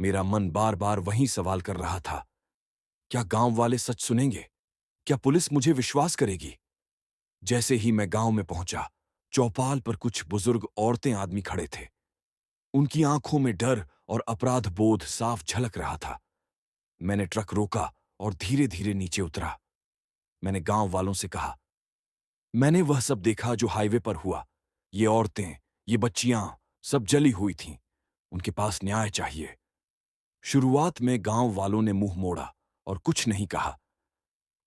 मेरा मन बार बार वही सवाल कर रहा था, क्या गांव वाले सच सुनेंगे? क्या पुलिस मुझे विश्वास करेगी? जैसे ही मैं गांव में पहुंचा, चौपाल पर कुछ बुजुर्ग औरतें आदमी खड़े थे। उनकी आंखों में डर और अपराध बोध साफ झलक रहा था। मैंने ट्रक रोका और धीरे धीरे नीचे उतरा। मैंने गांव वालों से कहा, मैंने वह सब देखा जो हाईवे पर हुआ। ये औरतें, ये बच्चियां, सब जली हुई थीं। उनके पास न्याय चाहिए। शुरुआत में गांव वालों ने मुंह मोड़ा और कुछ नहीं कहा।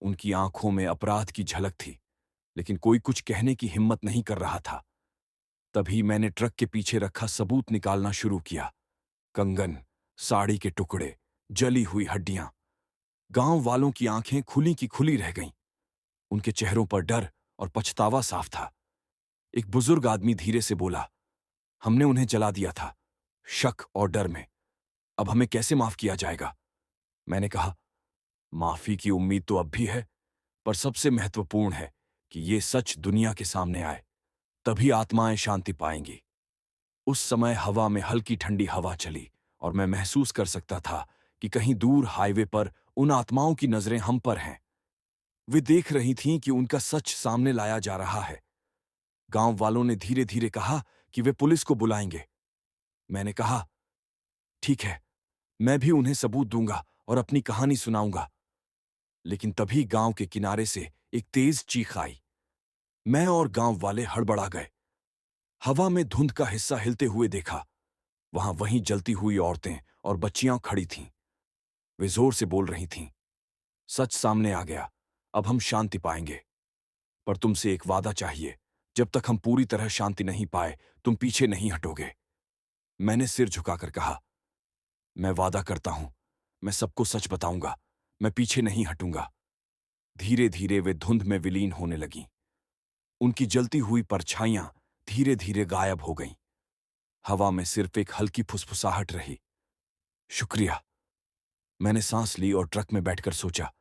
उनकी आंखों में अपराध की झलक थी, लेकिन कोई कुछ कहने की हिम्मत नहीं कर रहा था। तभी मैंने ट्रक के पीछे रखा सबूत निकालना शुरू किया। कंगन, साड़ी के टुकड़े, जली हुई हड्डियां। गांव वालों की आंखें खुली की खुली रह गईं। उनके चेहरों पर डर और पछतावा साफ था। एक बुजुर्ग आदमी धीरे से बोला, हमने उन्हें जला दिया था, शक और डर में। अब हमें कैसे माफ किया जाएगा? मैंने कहा, माफी की उम्मीद तो अब भी है, पर सबसे महत्वपूर्ण है कि ये सच दुनिया के सामने आए, तभी आत्माएं शांति पाएंगी। उस समय हवा में हल्की ठंडी हवा चली और मैं महसूस कर सकता था कि कहीं दूर हाईवे पर उन आत्माओं की नजरें हम पर हैं। वे देख रही थीं कि उनका सच सामने लाया जा रहा है। गांव वालों ने धीरे धीरे कहा कि वे पुलिस को बुलाएंगे। मैंने कहा, ठीक है, मैं भी उन्हें सबूत दूंगा और अपनी कहानी सुनाऊंगा। लेकिन तभी गांव के किनारे से एक तेज चीख आई। मैं और गांव वाले हड़बड़ा गए। हवा में धुंध का हिस्सा हिलते हुए देखा। वहां वहीं जलती हुई औरतें और बच्चियां खड़ी थीं। वे जोर से बोल रही थीं, सच सामने आ गया, अब हम शांति पाएंगे। पर तुमसे एक वादा चाहिए, जब तक हम पूरी तरह शांति नहीं पाए, तुम पीछे नहीं हटोगे। मैंने सिर झुकाकर कहा, मैं वादा करता हूं, मैं सबको सच बताऊंगा, मैं पीछे नहीं हटूंगा। धीरे धीरे वे धुंध में विलीन होने लगीं। उनकी जलती हुई परछाइयां धीरे धीरे गायब हो गईं। हवा में सिर्फ एक हल्की फुसफुसाहट रही। शुक्रिया। मैंने सांस ली और ट्रक में बैठकर सोचा,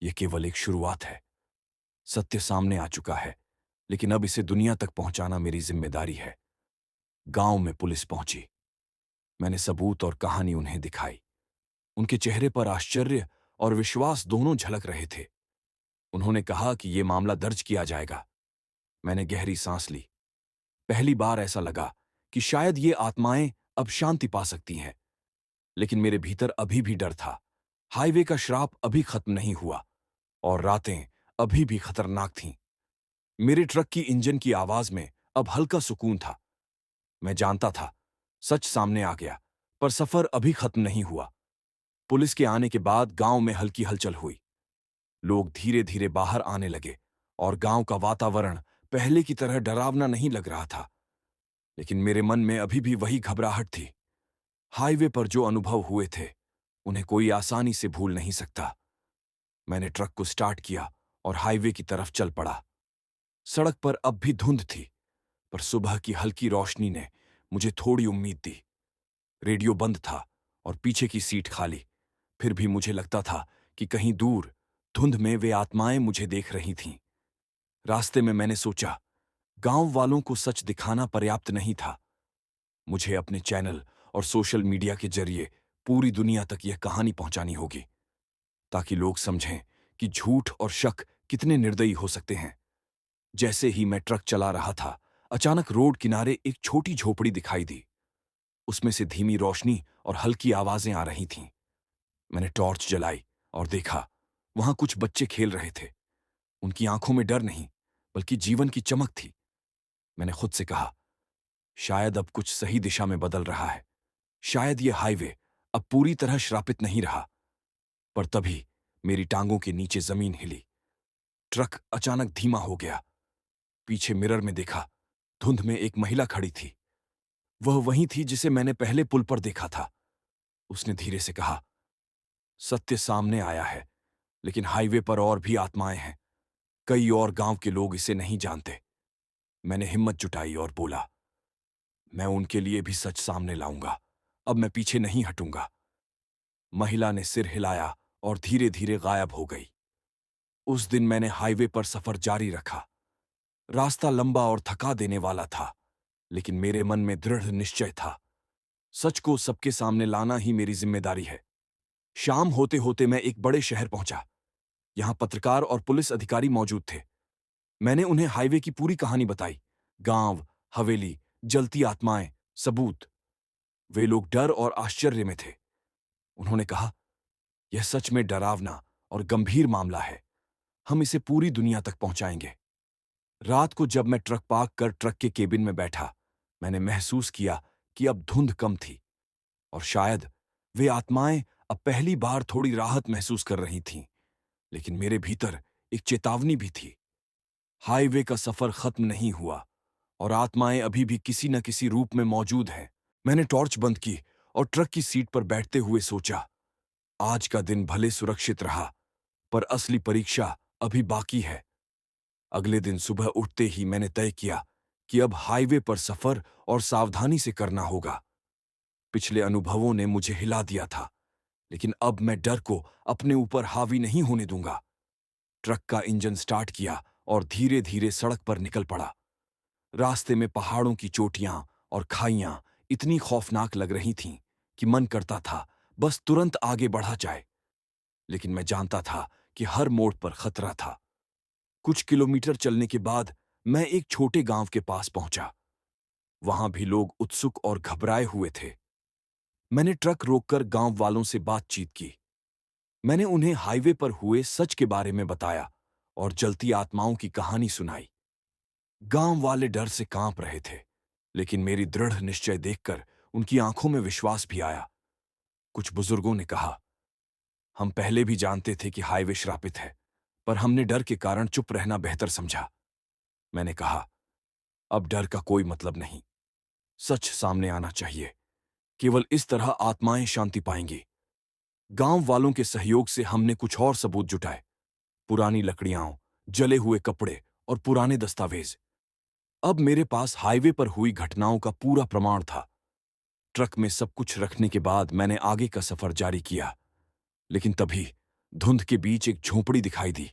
यह केवल एक शुरुआत है। सत्य सामने आ चुका है, लेकिन अब इसे दुनिया तक पहुंचाना मेरी जिम्मेदारी है। गांव में पुलिस पहुंची। मैंने सबूत और कहानी उन्हें दिखाई। उनके चेहरे पर आश्चर्य और विश्वास दोनों झलक रहे थे। उन्होंने कहा कि यह मामला दर्ज किया जाएगा। मैंने गहरी सांस ली। पहली बार ऐसा लगा कि शायद ये आत्माएं अब शांति पा सकती हैं। लेकिन मेरे भीतर अभी भी डर था। हाईवे का श्राप अभी खत्म नहीं हुआ और रातें अभी भी खतरनाक थीं। मेरे ट्रक की इंजन की आवाज में अब हल्का सुकून था। मैं जानता था, सच सामने आ गया, पर सफर अभी खत्म नहीं हुआ। पुलिस के आने के बाद गांव में हल्की हलचल हुई। लोग धीरे धीरे बाहर आने लगे और गांव का वातावरण पहले की तरह डरावना नहीं लग रहा था। लेकिन मेरे मन में अभी भी वही घबराहट थी। हाईवे पर जो अनुभव हुए थे, उन्हें कोई आसानी से भूल नहीं सकता। मैंने ट्रक को स्टार्ट किया और हाईवे की तरफ चल पड़ा। सड़क पर अब भी धुंध थी, पर सुबह की हल्की रोशनी ने मुझे थोड़ी उम्मीद दी। रेडियो बंद था और पीछे की सीट खाली। फिर भी मुझे लगता था कि कहीं दूर धुंध में वे आत्माएं मुझे देख रही थीं। रास्ते में मैंने सोचा, गांव वालों को सच दिखाना पर्याप्त नहीं था। मुझे अपने चैनल और सोशल मीडिया के जरिए पूरी दुनिया तक यह कहानी पहुंचानी होगी, ताकि लोग समझें कि झूठ और शक कितने निर्दयी हो सकते हैं। जैसे ही मैं ट्रक चला रहा था, अचानक रोड किनारे एक छोटी झोपड़ी दिखाई दी। उसमें से धीमी रोशनी और हल्की आवाजें आ रही थीं। मैंने टॉर्च जलाई और देखा, वहां कुछ बच्चे खेल रहे थे। उनकी आंखों में डर नहीं, बल्कि जीवन की चमक थी। मैंने खुद से कहा, शायद अब कुछ सही दिशा में बदल रहा है। शायद ये हाईवे अब पूरी तरह श्रापित नहीं रहा। पर तभी मेरी टांगों के नीचे जमीन हिली। ट्रक अचानक धीमा हो गया। पीछे मिरर में देखा, धुंध में एक महिला खड़ी थी। वह वही थी जिसे मैंने पहले पुल पर देखा था। उसने धीरे से कहा, सत्य सामने आया है, लेकिन हाईवे पर और भी आत्माएं हैं। कई और गांव के लोग इसे नहीं जानते। मैंने हिम्मत जुटाई और बोला, मैं उनके लिए भी सच सामने लाऊंगा। अब मैं पीछे नहीं हटूंगा। महिला ने सिर हिलाया और धीरे धीरे गायब हो गई। उस दिन मैंने हाईवे पर सफर जारी रखा। रास्ता लंबा और थका देने वाला था, लेकिन मेरे मन में दृढ़ निश्चय था। सच को सबके सामने लाना ही मेरी जिम्मेदारी है। शाम होते होते मैं एक बड़े शहर पहुंचा। यहां पत्रकार और पुलिस अधिकारी मौजूद थे। मैंने उन्हें हाईवे की पूरी कहानी बताई। गांव, हवेली, जलती आत्माएं, सबूत। वे लोग डर और आश्चर्य में थे। उन्होंने कहा, यह सच में डरावना और गंभीर मामला है। हम इसे पूरी दुनिया तक पहुंचाएंगे। रात को जब मैं ट्रक पार्क कर ट्रक के केबिन में बैठा, मैंने महसूस किया कि अब धुंध कम थी और शायद वे आत्माएं अब पहली बार थोड़ी राहत महसूस कर रही थीं। लेकिन मेरे भीतर एक चेतावनी भी थी। हाईवे का सफर खत्म नहीं हुआ और आत्माएं अभी भी किसी न किसी रूप में मौजूद हैं। मैंने टॉर्च बंद की और ट्रक की सीट पर बैठते हुए सोचा, आज का दिन भले सुरक्षित रहा, पर असली परीक्षा अभी बाकी है। अगले दिन सुबह उठते ही मैंने तय किया कि अब हाईवे पर सफर और सावधानी से करना होगा। पिछले अनुभवों ने मुझे हिला दिया था, लेकिन अब मैं डर को अपने ऊपर हावी नहीं होने दूंगा। ट्रक का इंजन स्टार्ट किया और धीरे धीरे सड़क पर निकल पड़ा। रास्ते में पहाड़ों की चोटियां और खाइयां इतनी खौफनाक लग रही थीं कि मन करता था बस तुरंत आगे बढ़ा जाए। लेकिन मैं जानता था कि हर मोड़ पर खतरा था। कुछ किलोमीटर चलने के बाद मैं एक छोटे गांव के पास पहुंचा। वहां भी लोग उत्सुक और घबराए हुए थे। मैंने ट्रक रोककर गांव वालों से बातचीत की। मैंने उन्हें हाईवे पर हुए सच के बारे में बताया और जलती आत्माओं की कहानी सुनाई। गांव वाले डर से कांप रहे थे, लेकिन मेरी दृढ़ निश्चय देखकर उनकी आंखों में विश्वास भी आया। कुछ बुजुर्गों ने कहा, हम पहले भी जानते थे कि हाईवे श्रापित है, पर हमने डर के कारण चुप रहना बेहतर समझा। मैंने कहा, अब डर का कोई मतलब नहीं। सच सामने आना चाहिए। केवल इस तरह आत्माएं शांति पाएंगी। गांव वालों के सहयोग से हमने कुछ और सबूत जुटाए। पुरानी लकड़ियां, जले हुए कपड़े और पुराने दस्तावेज। अब मेरे पास हाईवे पर हुई घटनाओं का पूरा प्रमाण था। ट्रक में सब कुछ रखने के बाद मैंने आगे का सफर जारी किया। लेकिन तभी धुंध के बीच एक झोंपड़ी दिखाई दी।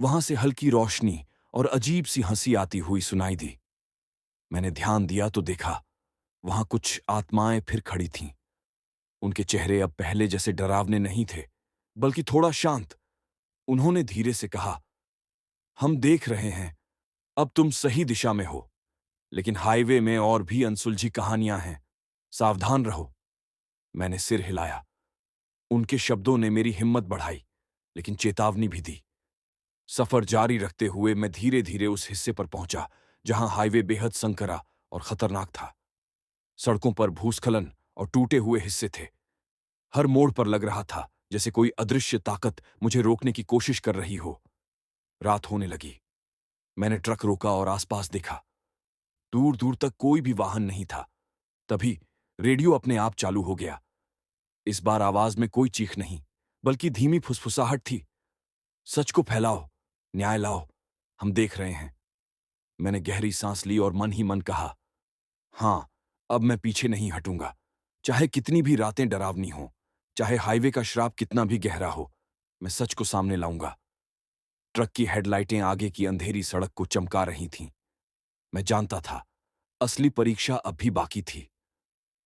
वहां से हल्की रोशनी और अजीब सी हंसी आती हुई सुनाई दी। मैंने ध्यान दिया तो देखा, वहां कुछ आत्माएं फिर खड़ी थीं। उनके चेहरे अब पहले जैसे डरावने नहीं थे, बल्कि थोड़ा शांत। उन्होंने धीरे से कहा, हम देख रहे हैं, अब तुम सही दिशा में हो, लेकिन हाईवे में और भी अनसुलझी कहानियां हैं। सावधान रहो। मैंने सिर हिलाया। उनके शब्दों ने मेरी हिम्मत बढ़ाई, लेकिन चेतावनी भी दी। सफर जारी रखते हुए मैं धीरे धीरे उस हिस्से पर पहुंचा जहां हाईवे बेहद संकरा और खतरनाक था। सड़कों पर भूस्खलन और टूटे हुए हिस्से थे। हर मोड़ पर लग रहा था जैसे कोई अदृश्य ताकत मुझे रोकने की कोशिश कर रही हो। रात होने लगी। मैंने ट्रक रोका और आसपास देखा। दूर दूर तक कोई भी वाहन नहीं था। तभी रेडियो अपने आप चालू हो गया। इस बार आवाज में कोई चीख नहीं, बल्कि धीमी फुसफुसाहट थी। सच को फैलाओ, न्याय लाओ, हम देख रहे हैं। मैंने गहरी सांस ली और मन ही मन कहा, हाँ, अब मैं पीछे नहीं हटूंगा। चाहे कितनी भी रातें डरावनी हों, चाहे हाईवे का श्राप कितना भी गहरा हो, मैं सच को सामने लाऊंगा। ट्रक की हेडलाइटें आगे की अंधेरी सड़क को चमका रही थीं। मैं जानता था, असली परीक्षा अब भी बाकी थी।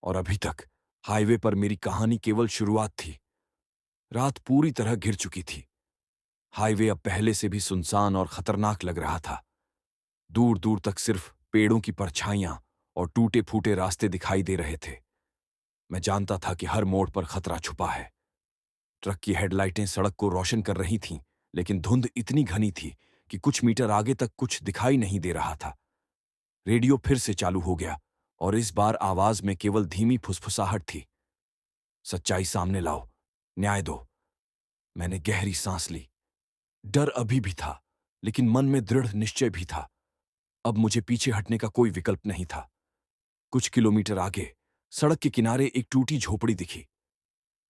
और अभी तक हाईवे पर मेरी कहानी केवल शुरुआत थी। रात पूरी तरह घिर चुकी थी। हाईवे अब पहले से भी सुनसान और खतरनाक लग रहा था। दूर दूर तक सिर्फ पेड़ों की परछाइयां और टूटे फूटे रास्ते दिखाई दे रहे थे। मैं जानता था कि हर मोड़ पर खतरा छुपा है। ट्रक की हेडलाइटें सड़क को रोशन कर रही थीं, लेकिन धुंध इतनी घनी थी कि कुछ मीटर आगे तक कुछ दिखाई नहीं दे रहा था। रेडियो फिर से चालू हो गया और इस बार आवाज में केवल धीमी फुसफुसाहट थी। सच्चाई सामने लाओ, न्याय दो। मैंने गहरी सांस ली। डर अभी भी था, लेकिन मन में दृढ़ निश्चय भी था। अब मुझे पीछे हटने का कोई विकल्प नहीं था। कुछ किलोमीटर आगे सड़क के किनारे एक टूटी झोपड़ी दिखी।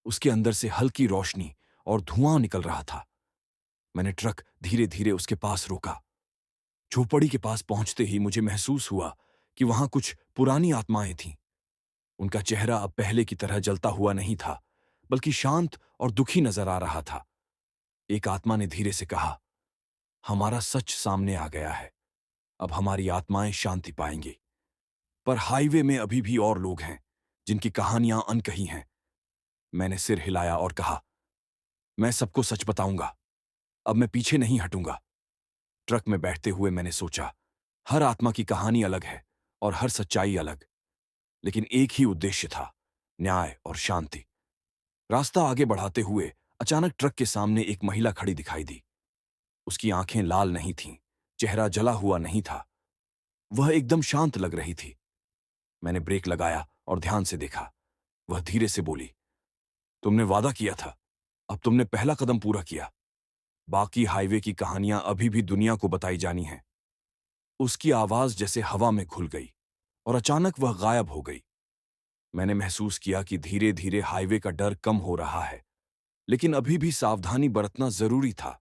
उसके अंदर से हल्की रोशनी और धुआं निकल रहा था। मैंने ट्रक धीरे धीरे उसके पास रोका। झोपड़ी के पास पहुंचते ही मुझे महसूस हुआ कि वहां कुछ पुरानी आत्माएं थीं। उनका चेहरा अब पहले की तरह जलता हुआ नहीं था, बल्कि शांत और दुखी नजर आ रहा था। एक आत्मा ने धीरे से कहा, हमारा सच सामने आ गया है। अब हमारी आत्माएं शांति पाएंगी। पर हाईवे में अभी भी और लोग हैं जिनकी कहानियां अनकही हैं। मैंने सिर हिलाया और कहा, मैं सबको सच बताऊंगा। अब मैं पीछे नहीं हटूंगा। ट्रक में बैठते हुए मैंने सोचा, हर आत्मा की कहानी अलग है और हर सच्चाई अलग, लेकिन एक ही उद्देश्य था, न्याय और शांति। रास्ता आगे बढ़ाते हुए अचानक ट्रक के सामने एक महिला खड़ी दिखाई दी। उसकी आंखें लाल नहीं थीं, चेहरा जला हुआ नहीं था। वह एकदम शांत लग रही थी। मैंने ब्रेक लगाया और ध्यान से देखा। वह धीरे से बोली, तुमने वादा किया था, अब तुमने पहला कदम पूरा किया। बाकी हाईवे की कहानियां अभी भी दुनिया को बताई जानी हैं। उसकी आवाज जैसे हवा में घुल गई और अचानक वह गायब हो गई। मैंने महसूस किया कि धीरे धीरे हाईवे का डर कम हो रहा है, लेकिन अभी भी सावधानी बरतना जरूरी था।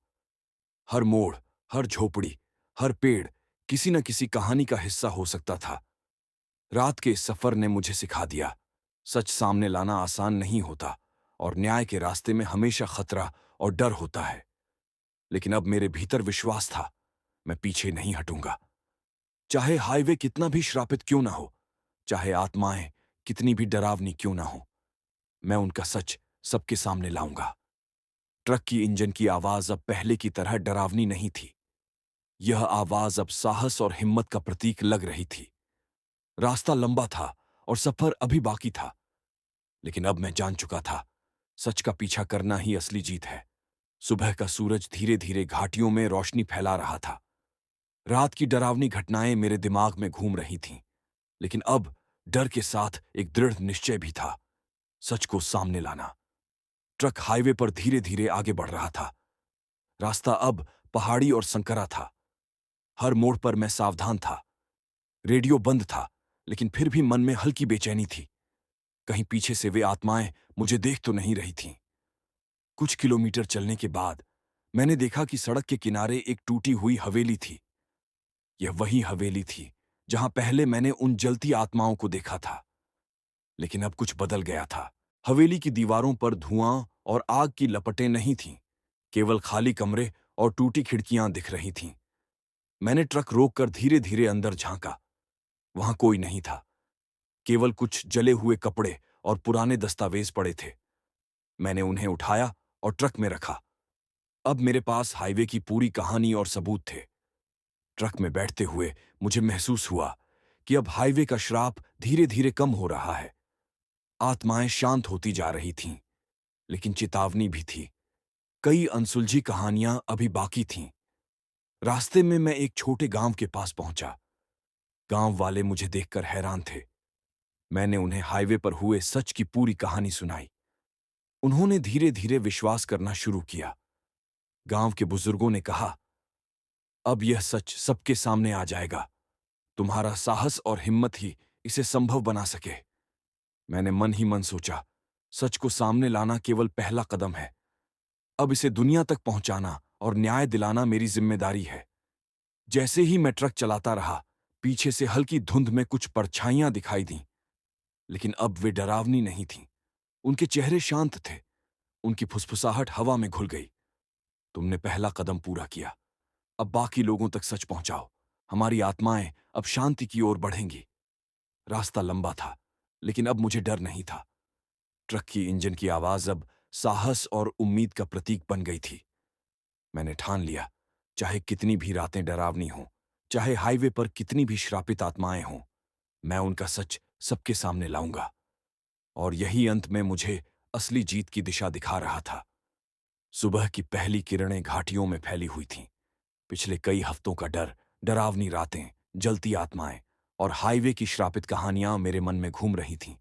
हर मोड़, हर झोपड़ी, हर पेड़ किसी न किसी कहानी का हिस्सा हो सकता था। रात के इस सफर ने मुझे सिखा दिया, सच सामने लाना आसान नहीं होता और न्याय के रास्ते में हमेशा खतरा और डर होता है। लेकिन अब मेरे भीतर विश्वास था, मैं पीछे नहीं हटूंगा। चाहे हाईवे कितना भी श्रापित क्यों ना हो, चाहे आत्माएं कितनी भी डरावनी क्यों ना हो, मैं उनका सच सबके सामने लाऊंगा। ट्रक की इंजन की आवाज अब पहले की तरह डरावनी नहीं थी। यह आवाज अब साहस और हिम्मत का प्रतीक लग रही थी। रास्ता लंबा था और सफर अभी बाकी था, लेकिन अब मैं जान चुका था, सच का पीछा करना ही असली जीत है। सुबह का सूरज धीरे धीरे घाटियों में रोशनी फैला रहा था। रात की डरावनी घटनाएं मेरे दिमाग में घूम रही थीं, लेकिन अब डर के साथ एक दृढ़ निश्चय भी था, सच को सामने लाना। ट्रक हाईवे पर धीरे धीरे आगे बढ़ रहा था। रास्ता अब पहाड़ी और संकरा था। हर मोड़ पर मैं सावधान था। रेडियो बंद था, लेकिन फिर भी मन में हल्की बेचैनी थी। कहीं पीछे से वे आत्माएं मुझे देख तो नहीं रही थीं। कुछ किलोमीटर चलने के बाद मैंने देखा कि सड़क के किनारे एक टूटी हुई हवेली थी। यह वही हवेली थी जहां पहले मैंने उन जलती आत्माओं को देखा था। लेकिन अब कुछ बदल गया था। हवेली की दीवारों पर धुआं और आग की लपटें नहीं थीं, केवल खाली कमरे और टूटी खिड़कियां दिख रही थीं। मैंने ट्रक रोककर धीरे धीरे अंदर झांका। वहां कोई नहीं था, केवल कुछ जले हुए कपड़े और पुराने दस्तावेज पड़े थे। मैंने उन्हें उठाया और ट्रक में रखा। अब मेरे पास हाईवे की पूरी कहानी और सबूत थे। ट्रक में बैठते हुए मुझे महसूस हुआ कि अब हाईवे का श्राप धीरे धीरे कम हो रहा है। आत्माएं शांत होती जा रही थीं, लेकिन चेतावनी भी थी। कई अनसुलझी कहानियां अभी बाकी थीं। रास्ते में मैं एक छोटे गांव के पास पहुंचा। गांव वाले मुझे देखकर हैरान थे। मैंने उन्हें हाईवे पर हुए सच की पूरी कहानी सुनाई। उन्होंने धीरे धीरे विश्वास करना शुरू किया। गांव के बुजुर्गों ने कहा, अब यह सच सबके सामने आ जाएगा। तुम्हारा साहस और हिम्मत ही इसे संभव बना सके। मैंने मन ही मन सोचा, सच को सामने लाना केवल पहला कदम है। अब इसे दुनिया तक पहुंचाना और न्याय दिलाना मेरी जिम्मेदारी है। जैसे ही मैं ट्रक चलाता रहा, पीछे से हल्की धुंध में कुछ परछाइयां दिखाई दीं, लेकिन अब वे डरावनी नहीं थीं। उनके चेहरे शांत थे। उनकी फुसफुसाहट हवा में घुल गई। तुमने पहला कदम पूरा किया, अब बाकी लोगों तक सच पहुंचाओ। हमारी आत्माएं अब शांति की ओर बढ़ेंगी। रास्ता लंबा था, लेकिन अब मुझे डर नहीं था। ट्रक की इंजन की आवाज अब साहस और उम्मीद का प्रतीक बन गई थी। मैंने ठान लिया, चाहे कितनी भी रातें डरावनी हों, चाहे हाईवे पर कितनी भी श्रापित आत्माएं हों, मैं उनका सच सबके सामने लाऊंगा। और यही अंत में मुझे असली जीत की दिशा दिखा रहा था। सुबह की पहली किरणें घाटियों में फैली हुई थीं। पिछले कई हफ्तों का डर, डरावनी रातें, जलती आत्माएं और हाईवे की श्रापित कहानियां मेरे मन में घूम रही थीं।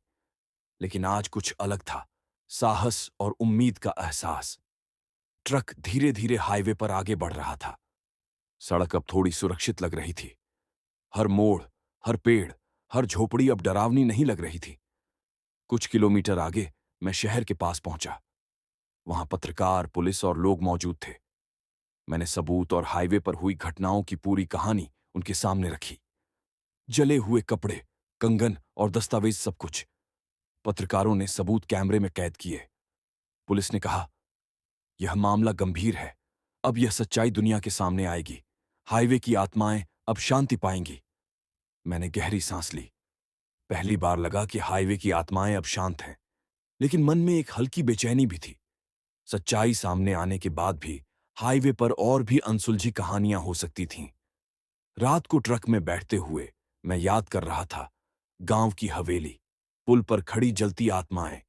लेकिन आज कुछ अलग था, साहस और उम्मीद का एहसास। ट्रक धीरे धीरे हाईवे पर आगे बढ़ रहा था। सड़क अब थोड़ी सुरक्षित लग रही थी। हर मोड़, हर पेड़, हर झोपड़ी अब डरावनी नहीं लग रही थी। कुछ किलोमीटर आगे मैं शहर के पास पहुंचा। वहां पत्रकार, पुलिस और लोग मौजूद थे। मैंने सबूत और हाईवे पर हुई घटनाओं की पूरी कहानी उनके सामने रखी। जले हुए कपड़े, कंगन और दस्तावेज, सब कुछ। पत्रकारों ने सबूत कैमरे में कैद किए। पुलिस ने कहा, यह मामला गंभीर है। अब यह सच्चाई दुनिया के सामने आएगी। हाईवे की आत्माएं अब शांति पाएंगी। मैंने गहरी सांस ली। पहली बार लगा कि हाईवे की आत्माएं अब शांत हैं। लेकिन मन में एक हल्की बेचैनी भी थी। सच्चाई सामने आने के बाद भी हाईवे पर और भी अनसुलझी कहानियां हो सकती थीं। रात को ट्रक में बैठते हुए मैं याद कर रहा था गांव की हवेली, पुल पर खड़ी जलती आत्माएं,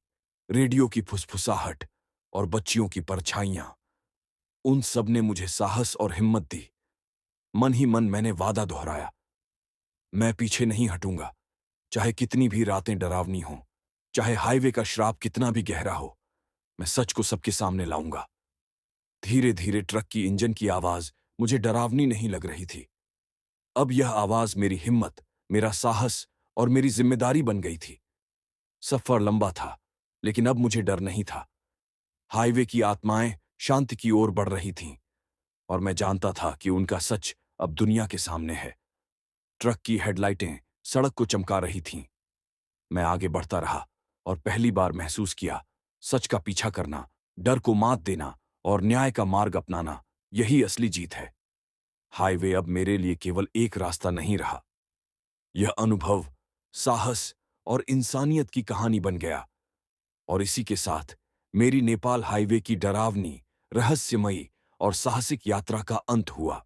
रेडियो की फुसफुसाहट और बच्चियों की परछाइयां। उन सब ने मुझे साहस और हिम्मत दी। मन ही मन मैंने वादा दोहराया, मैं पीछे नहीं हटूंगा। चाहे कितनी भी रातें डरावनी हों, चाहे हाईवे का श्राप कितना भी गहरा हो, मैं सच को सबके सामने लाऊंगा। धीरे धीरे ट्रक की इंजन की आवाज मुझे डरावनी नहीं लग रही थी। अब यह आवाज मेरी हिम्मत, मेरा साहस और मेरी जिम्मेदारी बन गई थी। सफर लंबा था, लेकिन अब मुझे डर नहीं था। हाईवे की आत्माएं शांति की ओर बढ़ रही थीं, और मैं जानता था कि उनका सच अब दुनिया के सामने है। ट्रक की हेडलाइटें सड़क को चमका रही थीं। मैं आगे बढ़ता रहा और पहली बार महसूस किया, सच का पीछा करना, डर को मात देना और न्याय का मार्ग अपनाना, यही असली जीत है। हाईवे अब मेरे लिए केवल एक रास्ता नहीं रहा। यह अनुभव, साहस और इंसानियत की कहानी बन गया। और इसी के साथ मेरी नेपाल हाईवे की डरावनी, रहस्यमयी और साहसिक यात्रा का अंत हुआ।